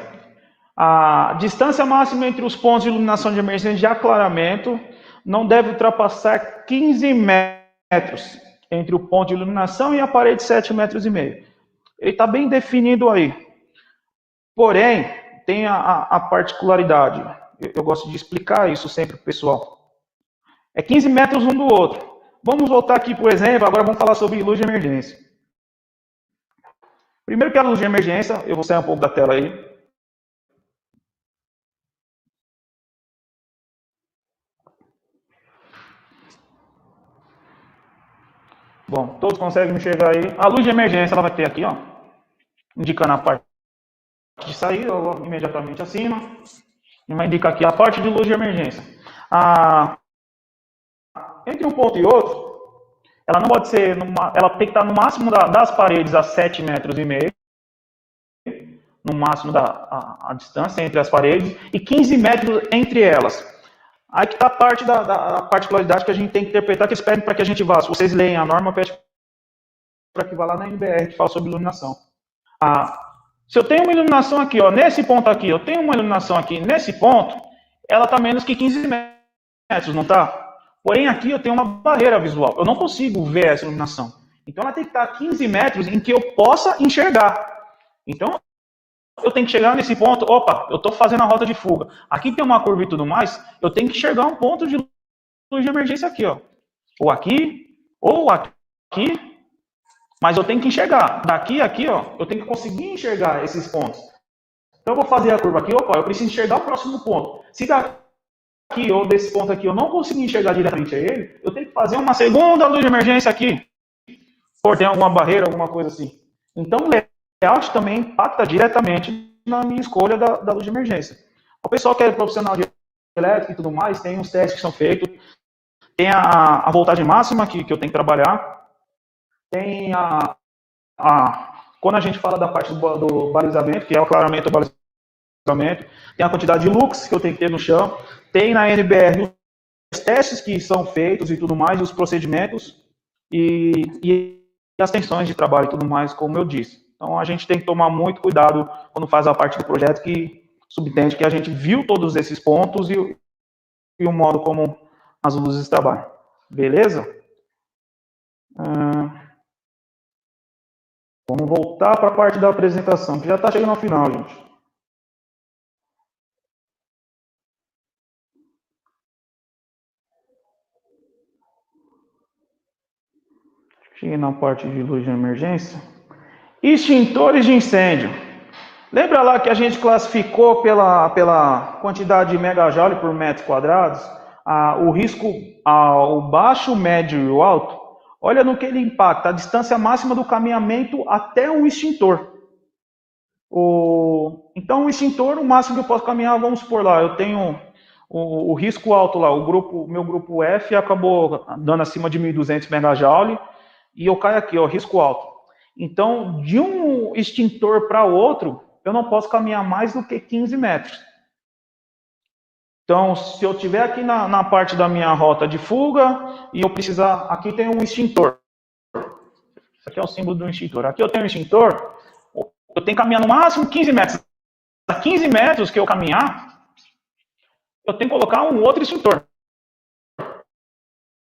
A distância máxima entre os pontos de iluminação de emergência de aclaramento não deve ultrapassar 15 metros entre o ponto de iluminação e a parede de 7,5 metros. Ele está bem definido aí. Porém, tem a particularidade. Eu gosto de explicar isso sempre para o pessoal. É 15 metros um do outro. Vamos voltar aqui, por exemplo, agora vamos falar sobre luz de emergência. Primeiro que a luz de emergência, eu vou sair um pouco da tela aí. Bom, todos conseguem enxergar aí. A luz de emergência, ela vai ter aqui, ó, indicando a parte de saída, imediatamente acima. E vai indicar aqui a parte de luz de emergência. Entre um ponto e outro, ela não pode ser, ela tem que estar no máximo das paredes a 7,5 metros, no máximo a distância entre as paredes, e 15 metros entre elas. Aí que está a parte da particularidade que a gente tem que interpretar, que eles pedem para que a gente vá. Se vocês leem a norma, pede para que vá lá na NBR, que fala sobre iluminação. Se eu tenho uma iluminação aqui, ó, nesse ponto aqui, eu tenho uma iluminação aqui, nesse ponto, ela está menos que 15 metros, não está? Porém, aqui eu tenho uma barreira visual. Eu não consigo ver essa iluminação. Então, ela tem que estar a 15 metros em que eu possa enxergar. Então, eu tenho que chegar nesse ponto. Opa, eu estou fazendo a rota de fuga. Aqui tem uma curva e tudo mais. Eu tenho que enxergar um ponto de luz de emergência aqui, ó. Ou aqui. Mas eu tenho que enxergar. Daqui a aqui, ó, eu tenho que conseguir enxergar esses pontos. Então, eu vou fazer a curva aqui. Opa, eu preciso enxergar o próximo ponto. Se daqui ou desse ponto aqui eu não conseguir enxergar diretamente a ele, eu tenho que fazer uma segunda luz de emergência aqui. Por tem alguma barreira, alguma coisa assim. Então, o layout também impacta diretamente na minha escolha da luz de emergência. O pessoal que é profissional de elétrica e tudo mais, tem uns testes que são feitos, tem a voltagem máxima que eu tenho que trabalhar, tem quando a gente fala da parte do balizamento, que é o clareamento do balizamento, tem a quantidade de lux que eu tenho que ter no chão, tem na NBR os testes que são feitos e tudo mais, os procedimentos e as tensões de trabalho e tudo mais, como eu disse. Então, a gente tem que tomar muito cuidado quando faz a parte do projeto que subtende que a gente viu todos esses pontos e o modo como as luzes trabalham. Beleza? Vamos voltar para a parte da apresentação, que já está chegando ao final, gente. Cheguei na parte de luz de emergência. Extintores de incêndio. Lembra lá que a gente classificou pela quantidade de megajoule por metro quadrados? O risco ao baixo, médio e o alto? Olha no que ele impacta, a distância máxima do caminhamento até um extintor. Então, o extintor, o máximo que eu posso caminhar, vamos supor lá, eu tenho o risco alto lá, meu grupo F acabou dando acima de 1.200 megajoule, e eu caio aqui, ó, risco alto. Então, de um extintor para outro, eu não posso caminhar mais do que 15 metros. Então, se eu estiver aqui na parte da minha rota de fuga, e eu precisar... Aqui tem um extintor. Isso aqui é o símbolo do extintor. Aqui eu tenho um extintor, eu tenho que caminhar no máximo 15 metros. A 15 metros que eu caminhar, eu tenho que colocar um outro extintor.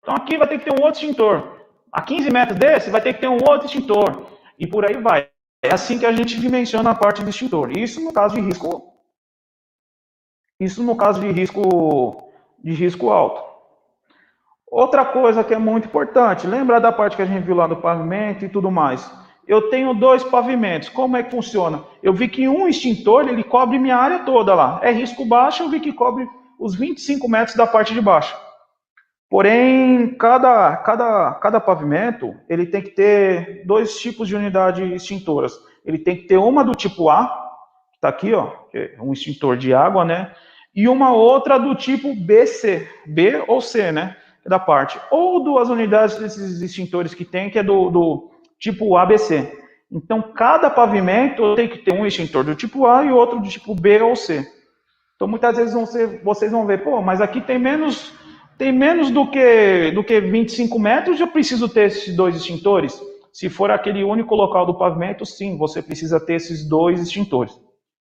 Então, aqui vai ter que ter um outro extintor. A 15 metros desse, vai ter que ter um outro extintor. E por aí vai. É assim que a gente dimensiona a parte do extintor. Isso no caso de risco. Isso no caso de risco alto. Outra coisa que é muito importante, lembra da parte que a gente viu lá do pavimento e tudo mais. Eu tenho 2 pavimentos. Como é que funciona? Eu vi que um extintor, ele cobre minha área toda lá. É risco baixo, eu vi que cobre os 25 metros da parte de baixo. Porém, cada pavimento, ele tem que ter 2 tipos de unidade extintoras. Ele tem que ter uma do tipo A, que está aqui, ó, que é um extintor de água, né? E uma outra do tipo BC, B ou C, né? Da parte. Ou 2 unidades desses extintores que tem, que é do tipo ABC. Então, cada pavimento tem que ter um extintor do tipo A e outro do tipo B ou C. Então, muitas vezes vocês vão ver, pô, mas aqui tem menos do que 25 metros, eu preciso ter esses 2 extintores? Se for aquele único local do pavimento, sim, você precisa ter esses 2 extintores.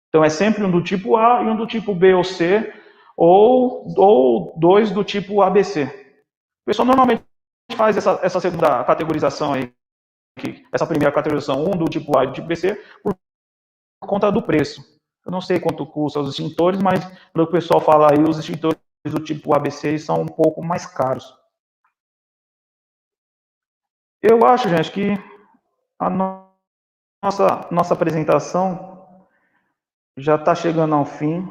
Então, é sempre um do tipo A e um do tipo B ou C, ou 2 do tipo ABC. O pessoal normalmente faz essa segunda categorização aí, essa primeira categorização, um do tipo A e do tipo BC, por conta do preço. Eu não sei quanto custa os extintores, mas pelo que o pessoal fala aí, os extintores do tipo ABC são um pouco mais caros. Eu acho, gente, que a nossa apresentação já está chegando ao fim.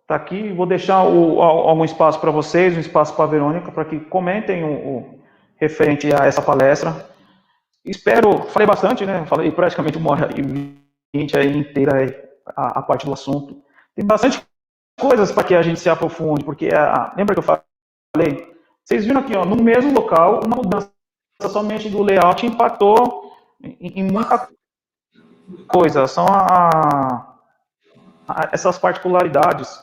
Está aqui, vou deixar algum espaço para vocês, um espaço para a Verônica, para que comentem o referente a essa palestra. Espero, falei bastante, né? Falei praticamente 1h20 aí inteira aí, a parte do assunto. Tem bastante coisas para que a gente se aprofunde, porque lembra que eu falei? Vocês viram aqui, ó, no mesmo local, uma mudança somente do layout impactou em muita coisa. São essas particularidades.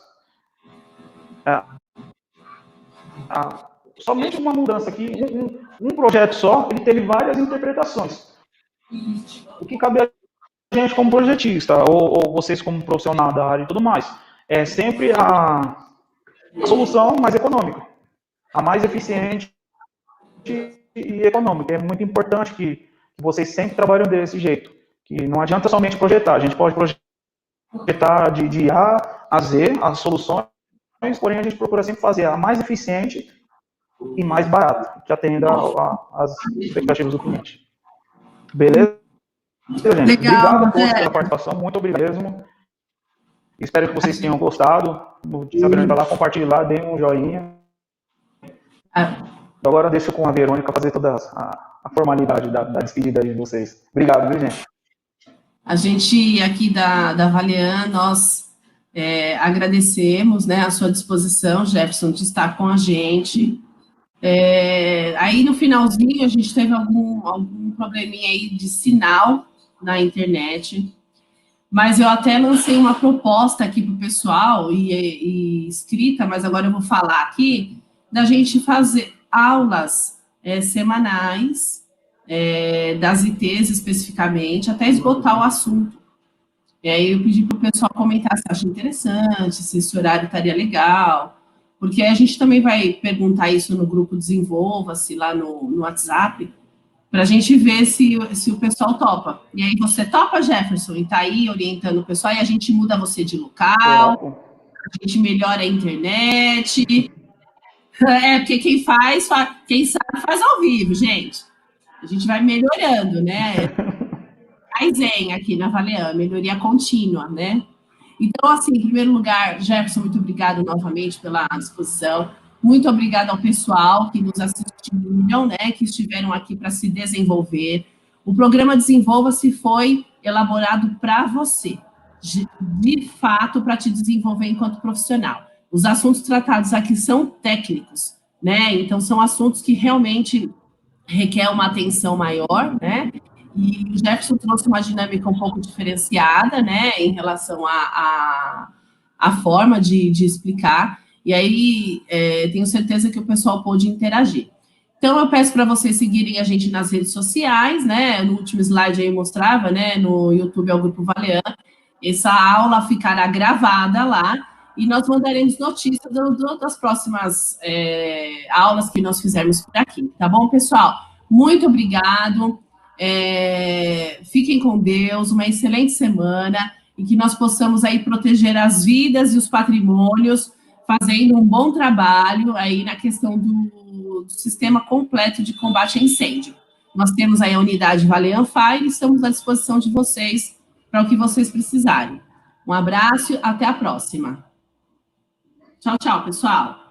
Somente uma mudança aqui, um projeto só, ele teve várias interpretações. O que cabe a gente como projetista, ou vocês como profissional da área e tudo mais, é sempre a solução mais econômica, a mais eficiente e econômica. É muito importante que vocês sempre trabalhem desse jeito, que não adianta somente projetar, a gente pode projetar de A a Z as soluções, porém a gente procura sempre fazer a mais eficiente e mais barata, que atenda às expectativas do cliente. Beleza, gente? Legal, Obrigado a todos pela participação, muito obrigado mesmo. Espero que vocês tenham gostado. Se a Verônica lá, compartilhe lá, deem um joinha. Agora deixo com a Verônica fazer toda a formalidade da despedida de vocês. Obrigado, viu, gente? A gente aqui da Valean, nós agradecemos, né, a sua disposição, Jefferson, de estar com a gente. Aí no finalzinho a gente teve algum probleminha aí de sinal na internet, mas eu até lancei uma proposta aqui para o pessoal, e escrita, mas agora eu vou falar aqui, da gente fazer aulas semanais, das ITs especificamente, até esgotar o assunto. E aí eu pedi para o pessoal comentar se acha interessante, se esse horário estaria legal, porque a gente também vai perguntar isso no grupo Desenvolva-se, lá no WhatsApp, para a gente ver se o pessoal topa. E aí você topa, Jefferson, e está aí orientando o pessoal, e a gente muda você de local, a gente melhora a internet. Porque quem sabe faz ao vivo, gente. A gente vai melhorando, né? Kaizen aqui na Valean, melhoria contínua, né? Então, assim, em primeiro lugar, Jefferson, muito obrigado novamente pela disposição. Muito obrigado ao pessoal que nos assistiram, né, que estiveram aqui para se desenvolver. O programa Desenvolva-se foi elaborado para você, de fato, para te desenvolver enquanto profissional. Os assuntos tratados aqui são técnicos, né? Então, são assuntos que realmente requer uma atenção maior, né? E o Jefferson trouxe uma dinâmica um pouco diferenciada, né, em relação à forma de explicar, e aí tenho certeza que o pessoal pôde interagir. Então, eu peço para vocês seguirem a gente nas redes sociais, né, no último slide aí eu mostrava, né, no YouTube é o Grupo Valean, essa aula ficará gravada lá, e nós mandaremos notícias das próximas aulas que nós fizermos por aqui, tá bom, pessoal? Muito obrigado. Fiquem com Deus, uma excelente semana, e que nós possamos aí proteger as vidas e os patrimônios, fazendo um bom trabalho aí na questão do sistema completo de combate a incêndio. Nós temos aí a unidade Valean Fire e estamos à disposição de vocês para o que vocês precisarem. Um abraço, até a próxima. Tchau, tchau, pessoal.